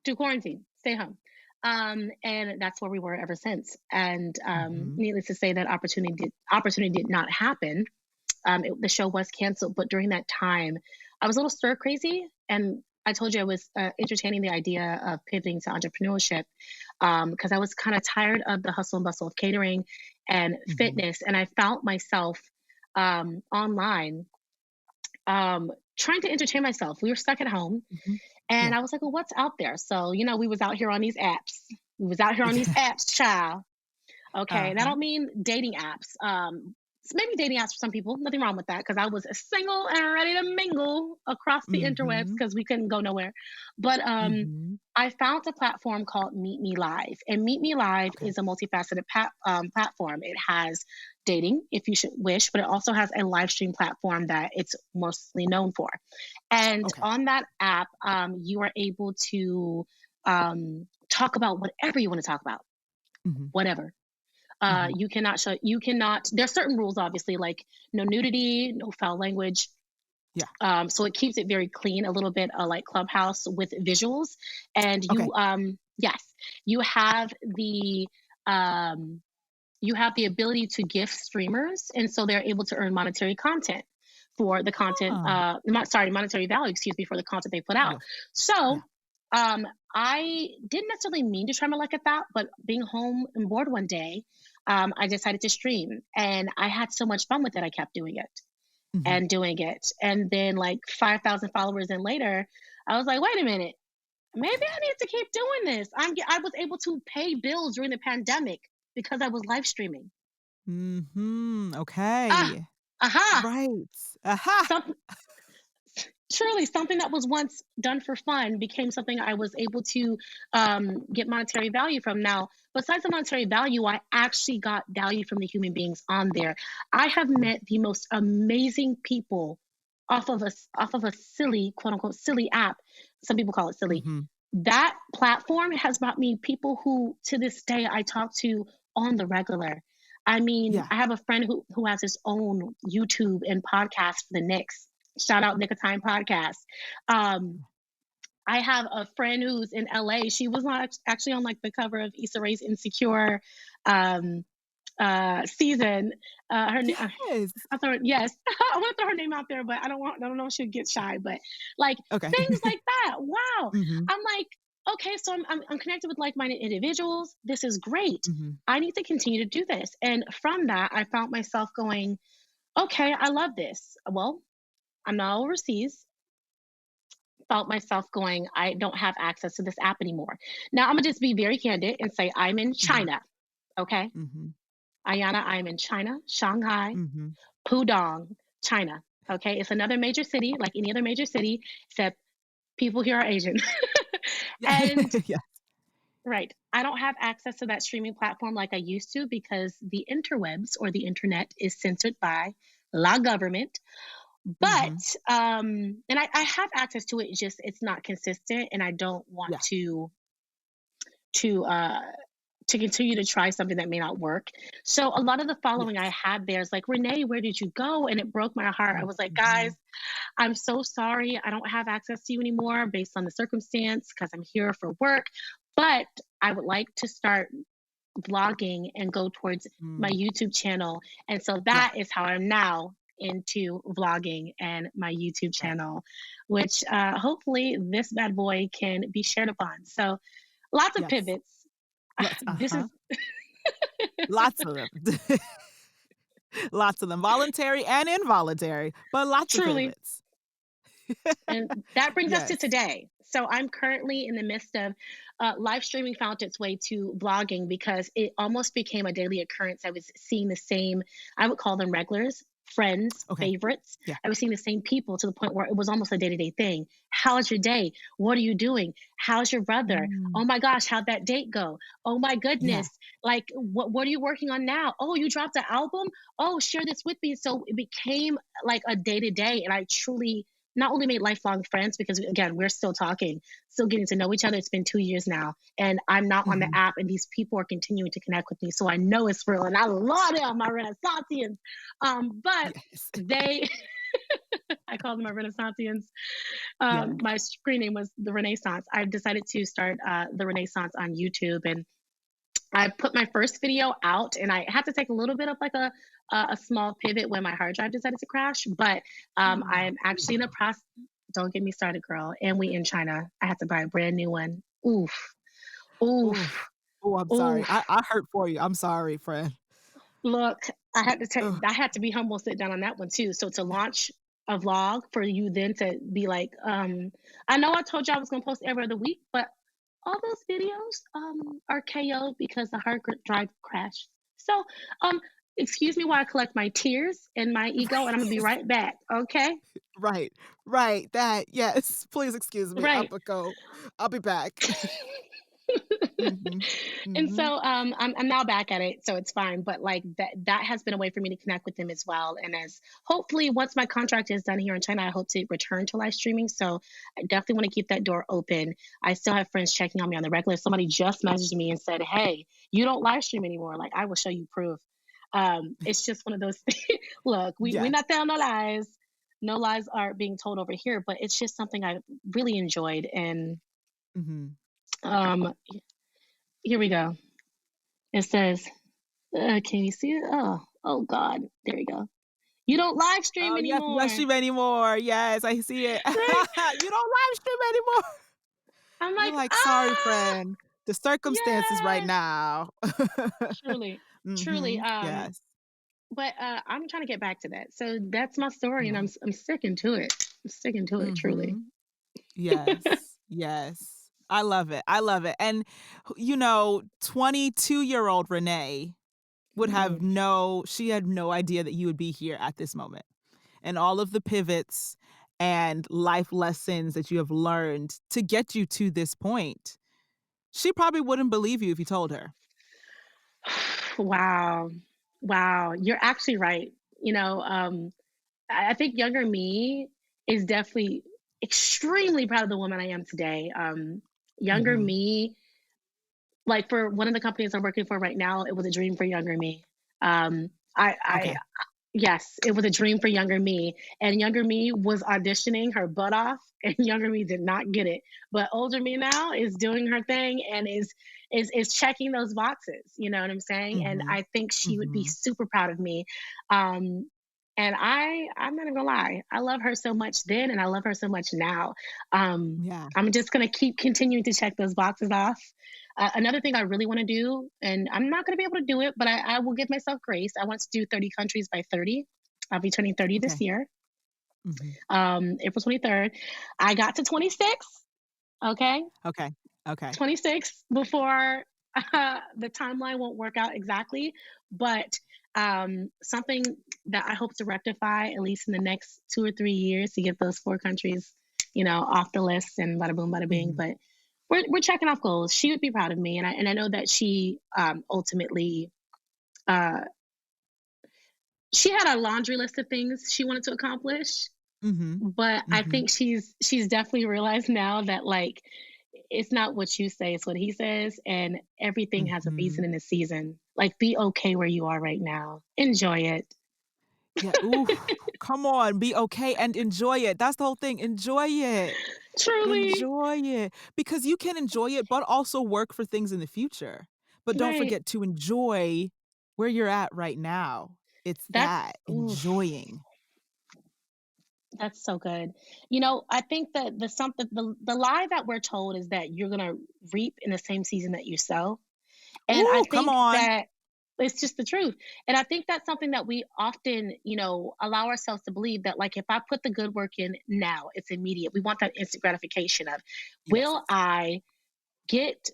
to quarantine, stay home. And that's where we were ever since. And Mhm. needless to say, that opportunity did not happen. The show was canceled, but during that time, I was a little stir crazy, and I told you I was entertaining the idea of pivoting to entrepreneurship because I was kind of tired of the hustle and bustle of catering and Mhm. fitness, and I found myself online trying to entertain myself. We were stuck at home, Mhm. and Yeah. I was like, well, what's out there? So, we was out here on these apps. We was out here on these apps, child. Okay. And I Uh-huh. don't mean dating apps. maybe dating apps for some people. Nothing wrong with that because I was single and ready to mingle across the interwebs Mm-hmm. because we couldn't go nowhere. But Mm-hmm. I found a platform called Meet Me Live, and Meet Me Live Okay. is a multifaceted platform. It has dating, if you should wish, but it also has a live stream platform that it's mostly known for. And Okay. on that app, you are able to talk about whatever you want to talk about, Mm-hmm. whatever. Mm-hmm. You cannot, there's certain rules, obviously, like no nudity, no foul language. Yeah. So it keeps it very clean, a little bit like Clubhouse with visuals. And Okay. yes, you have the, um, you have the ability to gift streamers. And so they're able to earn monetary content for the content, Ah. monetary value, excuse me, for the content they put out. Yes. So Yeah. I didn't necessarily mean to try my luck at that, but being home and bored one day, I decided to stream, and I had so much fun with it. I kept doing it Mm-hmm. and doing it, and then like 5,000 followers in later, I was like, wait a minute, maybe I need to keep doing this. I was able to pay bills during the pandemic because I was live streaming. Mm-hmm. Ah, Okay. aha! Right. Aha. Something truly something that was once done for fun became something I was able to get monetary value from. Now, besides the monetary value, I actually got value from the human beings on there. I have met the most amazing people off of a silly, quote unquote, silly app. Some people call it silly. Mm-hmm. That platform has brought me people who, to this day, I talk to on the regular. I mean, Yeah. I have a friend who has his own YouTube and podcast for the Knicks. Shout out Nick of Time podcast. Um, I have a friend who's in LA. She was not actually on like the cover of Issa Rae's Insecure um, season. Yes. I thought yes, I want to throw her name out there, but I don't know if she'll get shy. But like Okay. things like that. Wow. Mm-hmm. I'm like, okay, so I'm connected with like-minded individuals. This is great. Mm-hmm. I need to continue to do this. And from that, I found myself going, okay, I love this. Well, I'm not overseas. Felt myself going, I don't have access to this app anymore. Now I'm gonna just be very candid and say I'm in Mm-hmm. China. Okay. Mm-hmm. Ayana, I'm in China, Shanghai, Mm-hmm. Pudong, China. Okay. It's another major city, like any other major city, except people here are Asian. Yeah. And Yeah. right. I don't have access to that streaming platform like I used to because the interwebs or the internet is censored by la government. But Mm-hmm. and I have access to it, it's just it's not consistent, and I don't want Yeah. to uh to continue to try something that may not work. So a lot of the following I Yes. had there is like, Renee, where did you go? And it broke my heart. I was like, Mm-hmm. guys, I'm so sorry. I don't have access to you anymore based on the circumstance because I'm here for work. But I would like to start vlogging and go towards my Mm. YouTube channel. And so Yeah. that is how I'm now into vlogging and my YouTube Right. channel, which hopefully this bad boy can be shared upon. So lots of Yes. pivots. Lots. This Uh-huh. is Lots of them. Lots of them. Voluntary and involuntary, but lots of truly, pivots. and that brings us to Yes. today. So I'm currently in the midst of live streaming found its way to vlogging because it almost became a daily occurrence. I was seeing the same, I would call them regulars, friends, Okay. favorites. Yeah. I was seeing the same people to the point where it was almost a day-to-day thing. How's your day? What are you doing? How's your brother? Mm. Oh my gosh, how'd that date go? Oh my Yeah. goodness. Like what are you working on now? Oh, you dropped an album? Oh, share this with me. So it became like a day-to-day, and I truly not only made lifelong friends because again we're still talking, still getting to know each other. It's been 2 years now, and I'm not on the Mhm. app, and these people are continuing to connect with me, so I know it's real, and I love them, my Renaissanceans. But Yes. they, I call them my Renaissanceans. Yeah. My screen name was the Renaissance. I've decided to start the Renaissance on YouTube, and I put my first video out, and I had to take a little bit of like a small pivot when my hard drive decided to crash. But Oh. I'm actually in the process. Don't get me started, girl. And we in China. I had to buy a brand new one. Oof, Ooh. oof, Oh, I'm sorry. oof. I hurt for you. I'm sorry, friend. Look, I had to take. Ugh. I had to be humble, sit down on that one too. So to launch a vlog for you then to be like, I know I told you I was gonna post every other week, but all those videos are KO'd because the hard drive crashed. So um excuse me while I collect my tears and my ego, and I'm gonna be right back. Okay. Right, right. That, yes. Please excuse me. Right. I'll be back. Mhm. And Mhm. so I'm now back at it, so it's fine. But like that has been a way for me to connect with them as well. And as hopefully once my contract is done here in China, I hope to return to live streaming. So I definitely want to keep that door open. I still have friends checking on me on the regular. Somebody just messaged me and said, "Hey, you don't live stream anymore. Like I will show you proof." It's just one of those things. Look, we're Yes. not telling no lies. No lies are being told over here, but it's just something I really enjoyed. And Mhm. um, here we go. It says, can you see it? Oh God. There we go. You don't live stream Oh, yes, live anymore, stream anymore. Yes, I see it. right? You don't live stream anymore. I'm You're like, like, "Sorry, ah, friend. The circumstances right yes, now." truly, truly. Mhm. Yes. But I'm trying to get back to that. So that's my story, and Yeah. I'm sticking to it. I'm sticking to it, truly. Mhm. Yes. Yes. I love it. I love it. And, 22-year-old Renee Mm. she had no idea that you would be here at this moment. And all of the pivots and life lessons that you have learned to get you to this point. She probably wouldn't believe you if you told her. Wow, wow. You're actually right. You know, I think younger me is definitely extremely proud of the woman I am today. Younger Mhm. me, like for one of the companies I'm working for right now, it was a dream for younger me. I Okay. yes, it was a dream for younger me, and younger me was auditioning her butt off, and younger me did not get it. But older me now is doing her thing and is checking those boxes. You know what I'm saying? And Mhm. I think she would be Mhm. super proud of me. Um, and I'm not gonna lie, I love her so much then, and I love her so much now. Um, Yeah. I'm just gonna keep continuing to check those boxes off. Another thing I really want to do, and I'm not going to be able to do it, but I will give myself grace. I want to do 30 countries by 30. I'll be turning 30 this Okay. year, Mhm. April 23rd. I got to 26, okay? Okay. Okay. 26 before the timeline won't work out exactly, but something that I hope to rectify at least in the next 2 or 3 years to get those 4 countries, off the list and bada boom, bada bing. Mhm. But we're checking off goals. She would be proud of me, and I know that she ultimately uh, she had a laundry list of things she wanted to accomplish, Mhm. but I Mhm. think she's definitely realized now that like it's not what you say, it's what he says, and everything has a reason Mhm. and a season. Like be okay where you are right now. Enjoy it. Yeah, oof. Come on, be okay and enjoy it. That's the whole thing. Enjoy it. Truly. Enjoy it. Because you can enjoy it, but also work for things in the future. But don't Right. forget to enjoy where you're at right now. It's That's that, oof. enjoying. That's so good. I think that the lie that we're told is that you're gonna reap in the same season that you sow. And I Ooh, come think on. that it's just the truth. And I think that's something that we often, allow ourselves to believe that, like, if I put the good work in now, it's immediate. We want that instant gratification of, Yes. will I get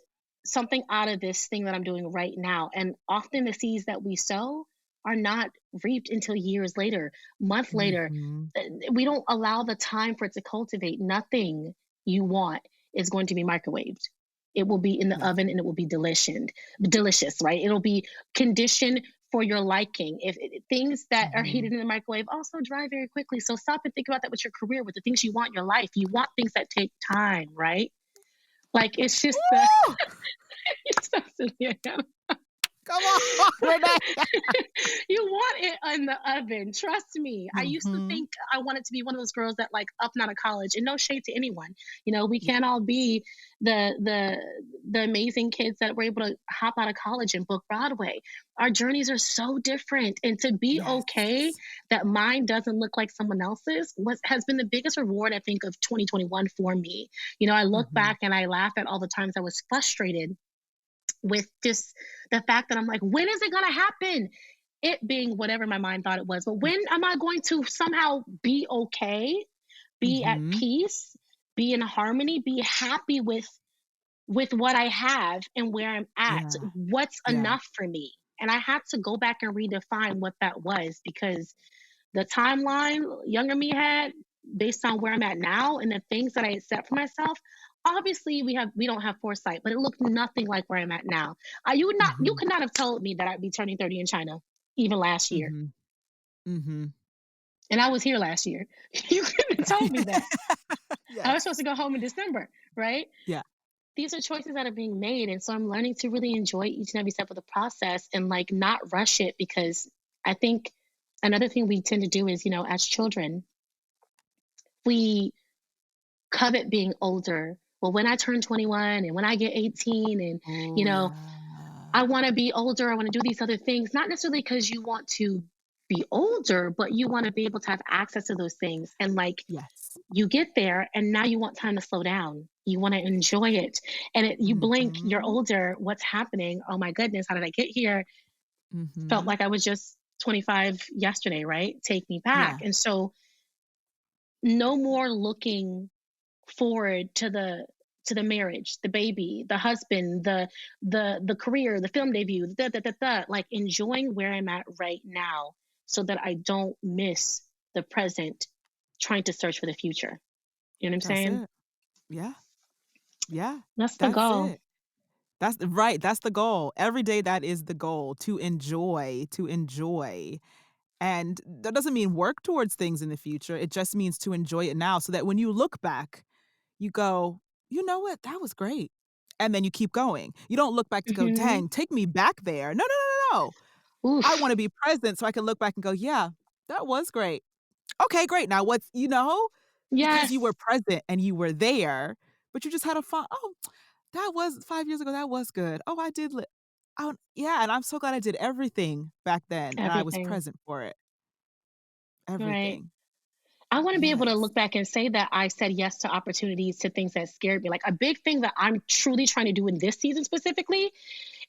something out of this thing that I'm doing right now? And often the seeds that we sow are not reaped until years later, months later. Mhm. We don't allow the time for it to cultivate. Nothing you want is going to be microwaved. It will be in the Yes. oven and it will be delicious, right? It'll be conditioned for your liking. If things that are Mhm. heated in the microwave also dry very quickly. So stop and think about that with your career, with the things you want in your life. You want things that take time, right? Like it's just the Ooh, you're so silly. come on, Renee. You want it in the oven. Trust me. I used to Mhm. think I wanted to be one of those girls that like up and out of college. And no shade to anyone. We Yeah. can't all be the amazing kids that were able to hop out of college and book Broadway. Our journeys are so different. And to be okay Yes. that mine doesn't look like someone else's has been the biggest reward, I think, of 2021 for me. I look Mhm. back and I laugh at all the times I was frustrated with just the fact that I'm like, when is it going to happen? It being whatever my mind thought it was. But when am I going to somehow be okay, be at Mhm. peace, be in harmony, be happy with what I have and where I'm at? Yeah. What's Yeah. enough for me? And I had to go back and redefine what that was, because the timeline younger me had, based on where I'm at now and the things that I had set for myself, obviously we don't have foresight, but it looked nothing like where I'm at now. You Mhm. could not have told me that I'd be turning 30 in China even last year. Mhm. Mhm. And I was here last year. You couldn't have told me that. I was supposed Yes. to go home in December, right? Yeah. These are choices that are being made. And so I'm learning to really enjoy each and every step of the process and like not rush it, because I think another thing we tend to do is, as children, we covet being older. Well, when I turn 21 and when I get 18 and, you Oh, know, yeah. I want to be older, I want to do these other things, not necessarily because you want to be older, but you want to be able to have access to those things. And like, Yes. you get there and now you want time to slow down. You want to enjoy it. And you blink, you're Mhm. older. What's happening? Oh my goodness, how did I get here? Felt Mhm. like I was just 25 yesterday, right? Take me back. Yeah. And so no more looking forward to the marriage, the baby, the husband, the career, the film debut, like enjoying where I'm at right now so that I don't miss the present trying to search for the future. You know what I'm That's saying? it. Yeah. Yeah. That's the That's goal. it. That's right, that's the goal. Every day that is the goal, to enjoy. And that doesn't mean work towards things in the future. It just means to enjoy it now so that when you look back, you go, "You know what? That was great." And then you keep going. You don't look back to go, Mhm. "Dang, take me back there." No, no, no, no, no. I Oof. wanna be present so I can look back and go, "Yeah, that was great. Okay, great. Now what's" because you were Yes. present and you were there, but you just had a fun, "Oh, that was 5 years ago, that was good. Oh, I did li oh, yeah, and I'm so glad I did everything back then, and I was Everything. present for it. Right. Everything." I want to be able to Yes. look back and say that I said yes to opportunities, to things that scared me. Like a big thing that I'm truly trying to do in this season specifically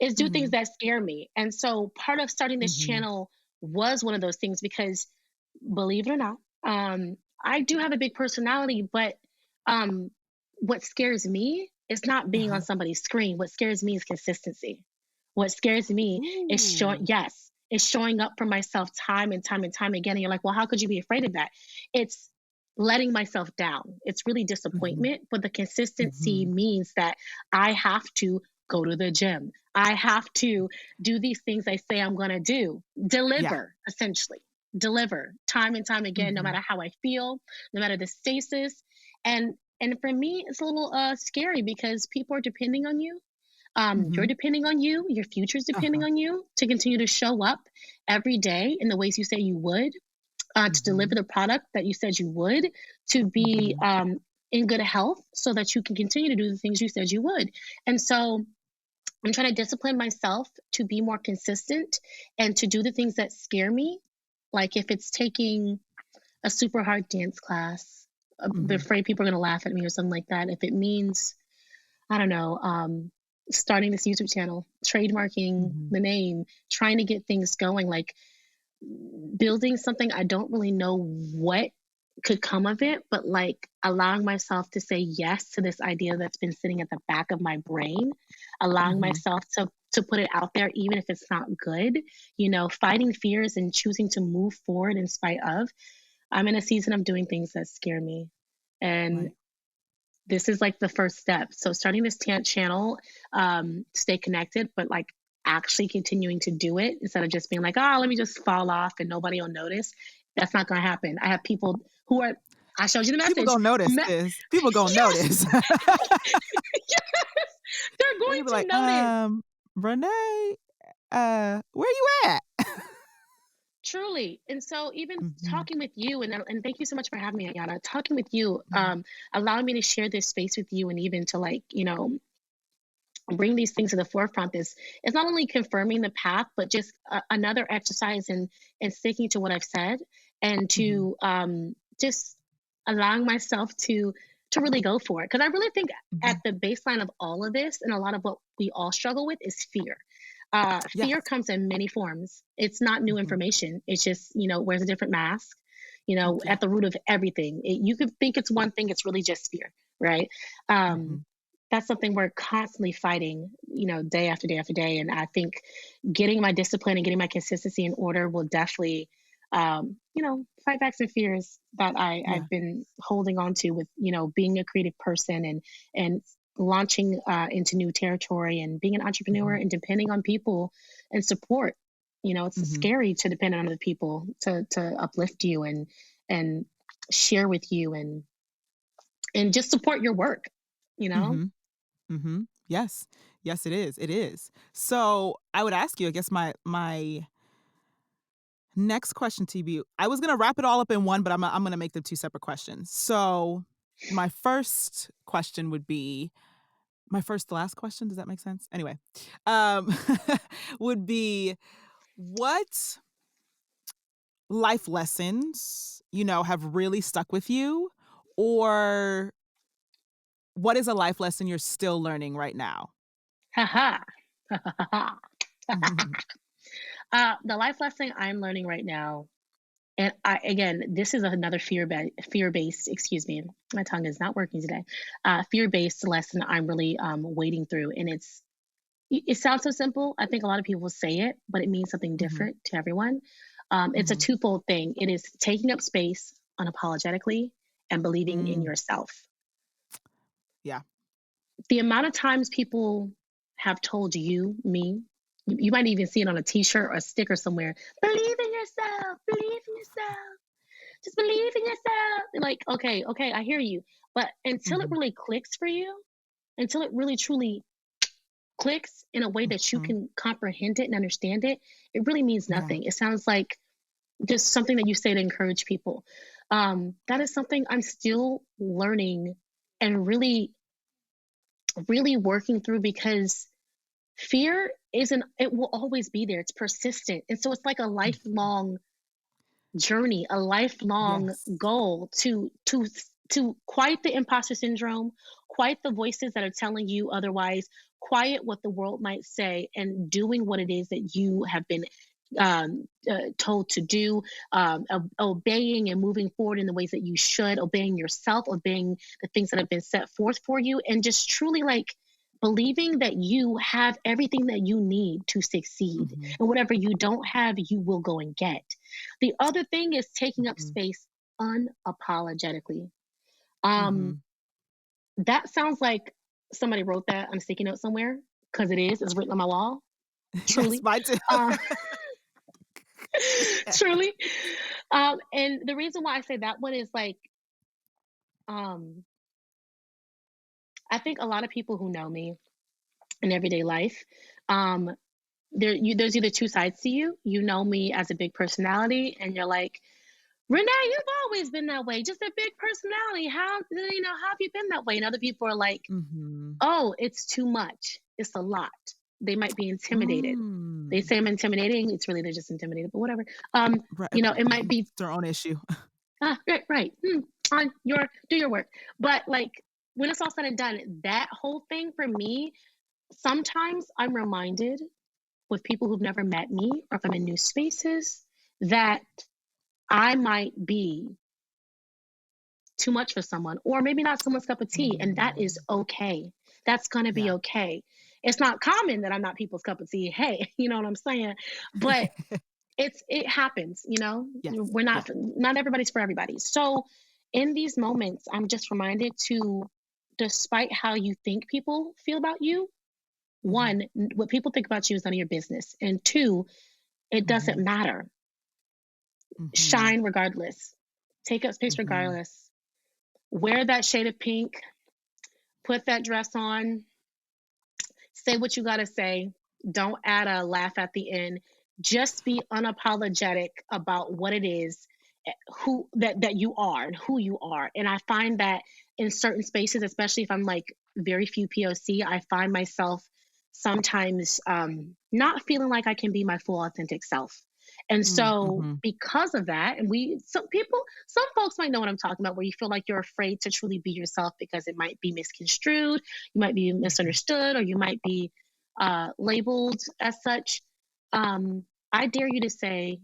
is do things Mhm. that scare me. And so part of starting this Mhm. channel was one of those things, because believe it or not, I do have a big personality, but um, what scares me is not being on Uh-huh. somebody's screen. What scares me is consistency. What scares me is Ooh. is showing up for myself time and time and time again. And you're like, well, how could you be afraid of that? It's letting myself down. It's really Mhm. disappointment, but the consistency Mhm. means that I have to go to the gym. I have to do these things I say I'm going to do, Yeah. deliver, essentially, deliver time and time again, no Mhm. matter how I feel, no matter the stasis. And for me, it's a little scary because people are depending on you. You're Mhm. depending on you. Your future's depending Uh-huh. on you to continue to show up every day in the ways you say you would, to deliver Mhm. the product that you said you would, to be Mhm. in good health so that you can continue to do the things you said you would. And so I'm trying to discipline myself to be more consistent and to do the things that scare me. Like if it's taking a super hard dance class, I'm Mhm. afraid people are going to laugh at me or something like that. If it means, I don't know, starting this YouTube channel, trademarking Mhm. the name, trying to get things going, like building something I don't really know what could come of it, but like allowing myself to say yes to this idea that's been sitting at the back of my brain, allowing Mhm. myself to put it out there even if it's not good, fighting fears and choosing to move forward in spite of. I'm in a season of doing things that scare me. And Right. this is like the first step. So starting this channel, stay connected, but like actually continuing to do it instead of just being like, oh, let me just fall off and nobody will notice. That's not going to happen. I have people who are, I showed you the People message. gonna notice, Me- sis. People gonna yes, notice. yes, they're They're going gonna be to like, notice. Renee, where you at?" Truly. And so even Mhm. talking with you, and thank you so much for having me, Ayana, talking with you, Mhm. allowing me to share this space with you and even to like, bring these things to the forefront is not only confirming the path, but just another exercise in sticking to what I've said and Mhm. to just allowing myself to really go for it. Because I really think at Mhm. the baseline of all of this and a lot of what we all struggle with is fear. Fear Yes. comes in many forms. It's not new Mhm. information. It's just, wears a different mask, Yeah. at the root of everything. You could think it's one thing, it's really just fear, right? Um, Mhm. that's something we're constantly fighting, day after day after day. And I think getting my discipline and getting my consistency in order will definitely, fight back some fears that Yeah. I've been holding on to with, being a creative person and launching into new territory and being an entrepreneur Mhm. and depending on people and support. It's Mhm. scary to depend on other people to uplift you and share with you and just support your work, you know? Mhm. Mhm. Yes. Yes, it is. It is. So, I would ask you, I guess my next question to you, I was gonna wrap it all up in one, but I'm gonna make them two separate questions. So, my first question would be my first to last question, does that make sense? Anyway, um, would be what life lessons, have really stuck with you? Or what is a life lesson you're still learning right now? Ha ha. Mhm. The life lesson I'm learning right now, and again, this is another fear based. Excuse me, my tongue is not working today. Fear based lesson I'm really wading through, and it sounds so simple. I think a lot of people say it, but it means something Mhm. different to everyone. It's a Mhm. twofold thing. It is taking up space unapologetically and believing in Mm. yourself. Yeah. The amount of times people have told you might even see it on a t-shirt or a sticker somewhere, believe in yourself, just believe in yourself. Like, okay, I hear you. But until it Mhm. really clicks for you, until it really truly clicks in a way that you Mhm. can comprehend it and understand it, it really means Yeah. nothing. It sounds like just something that you say to encourage people. That is something I'm still learning and really, really working through because fear isn't, it will always be there. It's persistent. And so it's like a Mhm. lifelong journey, a lifelong Yes. goal to quiet the imposter syndrome, quiet the voices that are telling you otherwise, quiet what the world might say, and doing what it is that you have been told to do, obeying and moving forward in the ways that you should, obeying yourself, obeying the things that have been set forth for you, and just truly like believing that you have everything that you need to succeed. Mhm. And whatever you don't have, you will go and get. The other thing is taking up Mhm. space unapologetically. Um, Mhm. that sounds like somebody wrote that on a sticky note somewhere because it is. It's written on my wall. Yes, Truly, mine too. uh, Yeah. truly. And the reason why I say that one is like, um, I think a lot of people who know me in everyday life, um, there's either two sides to you. You know me as a big personality, and you're like, Renee, you've always been that way, just a big personality. How have you been that way? And other people are like, Mhm. oh, it's too much. It's a lot. They might be intimidated. They Mm. say I'm intimidating. It's really they're just intimidated, but whatever. Right, It might be it's their own issue. right. On your do your work. But like when it's all said and done, that whole thing for me, sometimes I'm reminded with people who've never met me or if I'm in new spaces that I might be too much for someone, or maybe not someone's cup of tea, and that is Mm. okay. That's gonna be Yeah. okay. It's not common that I'm not people's cup of tea. Hey, you know what I'm saying? But it happens. Yes. We're Yeah. not everybody's for everybody. So in these moments, I'm just reminded to, despite how you think people feel about you, Mhm. one, what people think about you is none of your business, and two, it doesn't Mhm. matter. Mhm. Shine regardless. Take up space Mhm. regardless. Wear that shade of pink, put that dress on, say what you got to say. Don't add a laugh at the end. Just be unapologetic about what it is who that you are and who you are. And I find that in certain spaces, especially if I'm like very few POC, I find myself sometimes not feeling like I can be my full authentic self. And Mm, so mhm. because of that, and some folks might know what I'm talking about, where you feel like you're afraid to truly be yourself because it might be misconstrued, you might be Mhm. misunderstood, or you might be labeled as such. I dare you to say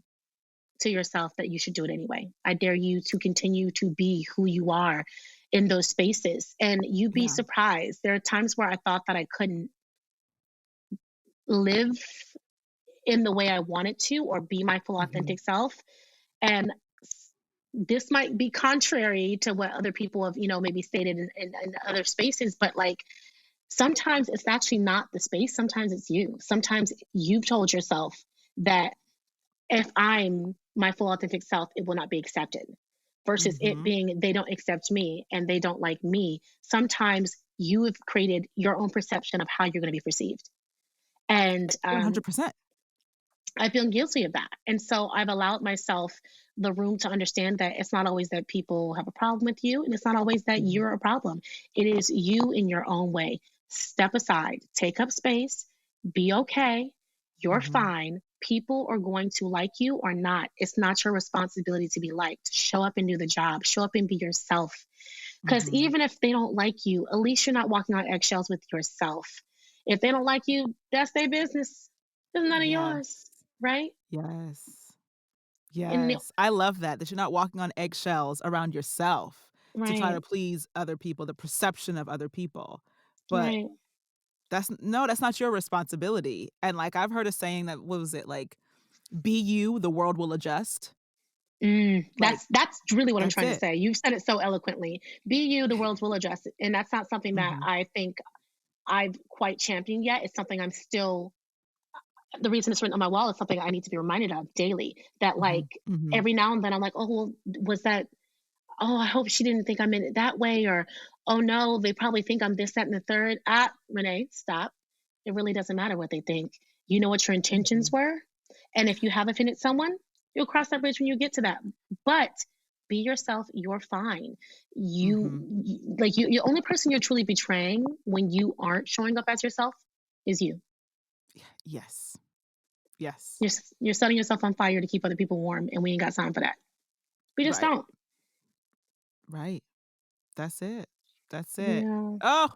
to yourself that you should do it anyway. I dare you to continue to be who you are in those spaces. And you'd be Yeah. surprised. There are times where I thought that I couldn't live in the way I wanted to or be my full Mhm. authentic self. And this might be contrary to what other people have, maybe stated in other spaces, but like sometimes it's actually not the space. Sometimes it's you. Sometimes you've told yourself that if I'm my full authentic self, it will not be accepted versus it Mhm. being they don't accept me and they don't like me. Sometimes you have created your own perception of how you're going to be perceived. And 100%. I feel guilty of that. And so I've allowed myself the room to understand that it's not always that people have a problem with you, and it's not always that Mhm. you're a problem. It is you in your own way. Step aside, take up space, be okay. You're Mhm. fine. People are going to like you or not. It's not your responsibility to be liked. Show up and do the job, show up and be yourself. Because Mhm. even if they don't like you, at least you're not walking on eggshells with yourself. If they don't like you, that's their business. It's none of yours, Yes. right? Yes. And Yes. I love that you're not walking on eggshells around yourself to try right, to please other people, the perception of other people. But right. that's not your responsibility. And, like, I've heard a saying that what was it, like, "Be you, the world will adjust." Like, That's really what I'm that's trying to it. say. You've said it so eloquently. Be you, the world will adjust. And that's not something that Mhm. I think I've quite championed yet. It's something I'm still the reason it's written on my wall is something I need to be reminded of daily. That like Mhm. Mhm. every now and then I'm like, oh well, was that oh, I hope she didn't think I'm in it that way, or oh no, they probably think I'm this, that, and the third. Ah, Renee, stop. It really doesn't matter what they think. You know what your intentions Mhm. were. And if you have offended someone, you'll cross that bridge when you get to that. But be yourself, you're fine. Mhm. The only person you're truly betraying when you aren't showing up as yourself is you. Yes. Yes. You're, you're setting yourself on fire to keep other people warm, and we ain't got time for that. We just Right. don't. Right. That's it. That's it. Yeah. Oh,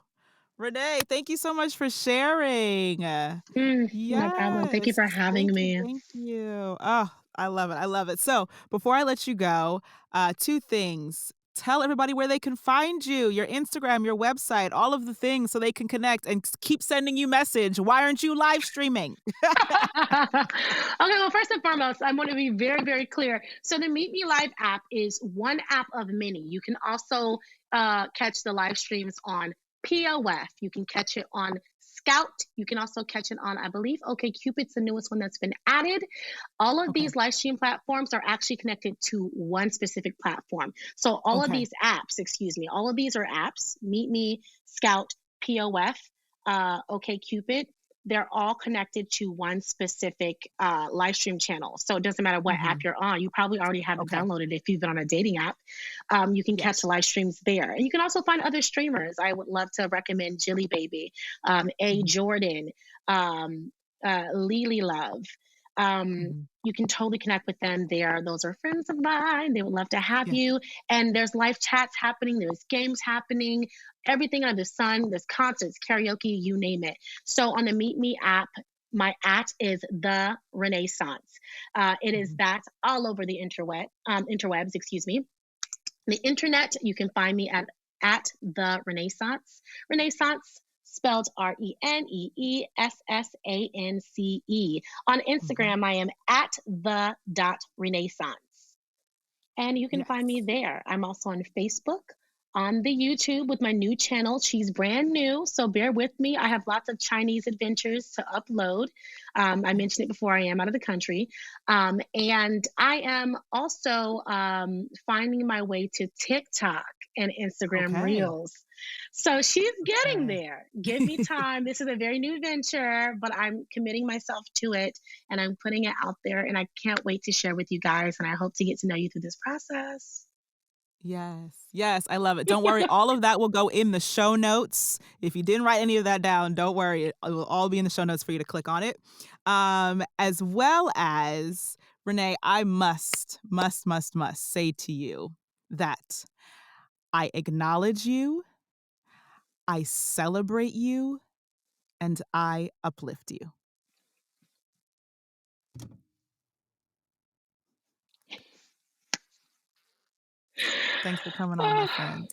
Renee, thank you so much for sharing. No problem. Thank you Yes. for having Thank you, me. thank you. Oh, I love it, I love it. So, before I let you go, 2 things. Tell everybody where they can find you, your Instagram, your website, all of the things so they can connect and keep sending you message. Why aren't you live streaming? Okay, well, first and foremost, I want to be very, very clear. So, the Meet Me Live app is one app of many. You can also catch the live streams on POF. You can catch it on Scout. You can also catch it on, I believe, OK Cupid's the newest one that's been added. All of Okay. these live stream platforms are actually connected to one specific platform. So, all of Okay. these apps, excuse me, all of these are apps Meet Me, Scout, POF, OK Cupid, they're all connected to one specific live stream channel. So it doesn't matter what app Mhm. you're on. You probably already have it Okay. downloaded if you've been on a dating app. You can Yes. catch live streams there. And you can also find other streamers. I would love to recommend Jilly Baby, A. Mhm. Jordan, Lily Love. Mhm. You can totally connect with them there. Those are friends of mine. They would love to have Yeah. you. And there's live chats happening, there's games happening, everything under the sun. There's concerts, karaoke, you name it. So on the Meet Me app, my at is the Renaissance. It is Mhm. that all over the interwebs, excuse me. The internet, you can find me at the Renaissance. Renaissance spelled Reneessance. On Mhm. Instagram, I am at the dot Renaissance. And you can find me Yes. there. I'm also on Facebook, on the YouTube with my new channel. She's brand new, so bear with me. I have lots of Chinese adventures to upload. I Yeah. mentioned it before, I am out of the country. And I am also finding my way to TikTok and Instagram Okay. Reels. So she's getting Okay. there. Give me time. This is a very new venture, but I'm committing myself to it and I'm putting it out there. And I can't wait to share with you guys. And I hope to get to know you through this process. Yes. Yes, I love it. Don't worry, all of that will go in the show notes. If you didn't write any of that down, don't worry. It will all be in the show notes for you to click on it. As well as Renee, I must say to you that I acknowledge you, I celebrate you, and I uplift you. Thanks for coming on, my friend.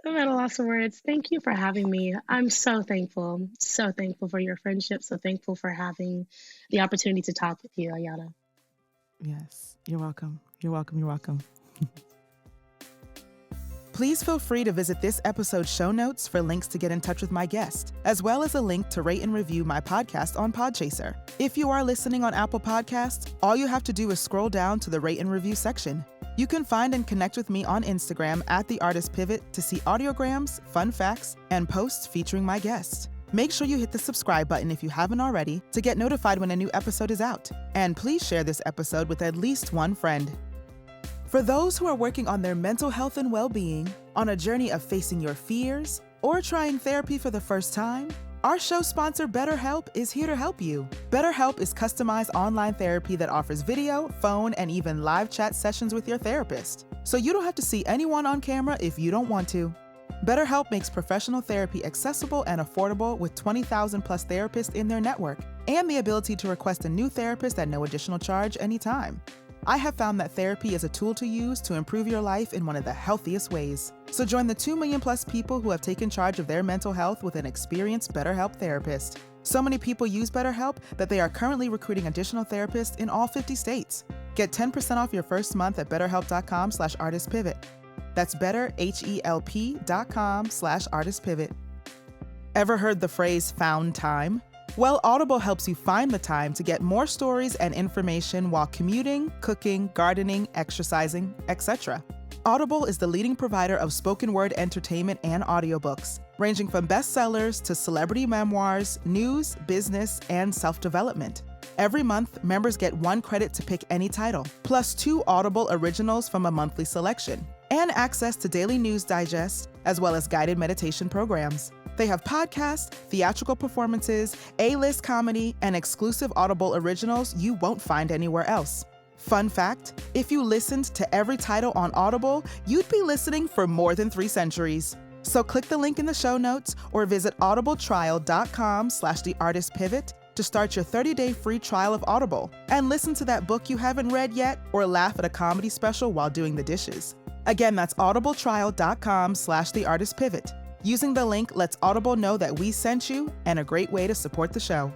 I'm at a loss of words. Thank you for having me. I'm so thankful. So thankful for your friendship. So thankful for having the opportunity to talk with you, Ayana. Yes, you're welcome. You're welcome. You're welcome. Please feel free to visit this episode's show notes for links to get in touch with my guest, as well as a link to rate and review my podcast on Podchaser. If you are listening on Apple Podcasts, all you have to do is scroll down to the rate and review section. You can find and connect with me on Instagram at The Artist Pivot to see audiograms, fun facts, and posts featuring my guests. Make sure you hit the subscribe button if you haven't already to get notified when a new episode is out. And please share this episode with at least one friend. For those who are working on their mental health and well-being, on a journey of facing your fears, or trying therapy for the first time, our show sponsor BetterHelp is here to help you. BetterHelp is customized online therapy that offers video, phone, and even live chat sessions with your therapist. So you don't have to see anyone on camera if you don't want to. BetterHelp makes professional therapy accessible and affordable with 20,000 plus therapists in their network, and the ability to request a new therapist at no additional charge anytime. I have found that therapy is a tool to use to improve your life in one of the healthiest ways. So join the 2 million plus people who have taken charge of their mental health with an experienced BetterHelp therapist. So many people use BetterHelp that they are currently recruiting additional therapists in all 50 states. Get 10% off your first month at betterhelp.com/artistpivot. That's betterhelp.com/artistpivot. Ever heard the phrase found time? Well, Audible helps you find the time to get more stories and information while commuting, cooking, gardening, exercising, etc. Audible is the leading provider of spoken word entertainment and audiobooks, ranging from bestsellers to celebrity memoirs, news, business, and self-development. Every month, members get 1 credit to pick any title, plus 2 Audible originals from a monthly selection, and access to daily news digests, as well as guided meditation programs. They have podcasts, theatrical performances, A-list comedy, and exclusive Audible originals you won't find anywhere else. Fun fact, if you listened to every title on Audible, you'd be listening for more than 3 centuries. So click the link in the show notes or visit audibletrial.com/theartistpivot to start your 30-day free trial of Audible and listen to that book you haven't read yet or laugh at a comedy special while doing the dishes. Again, that's audibletrial.com/theartistpivot. Using the link lets Audible know that we sent you and a great way to support the show.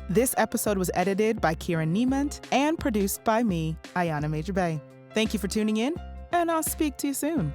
This episode was edited by Kieran Niemand and produced by me, Ayana Major Bay. Thank you for tuning in, and I'll speak to you soon.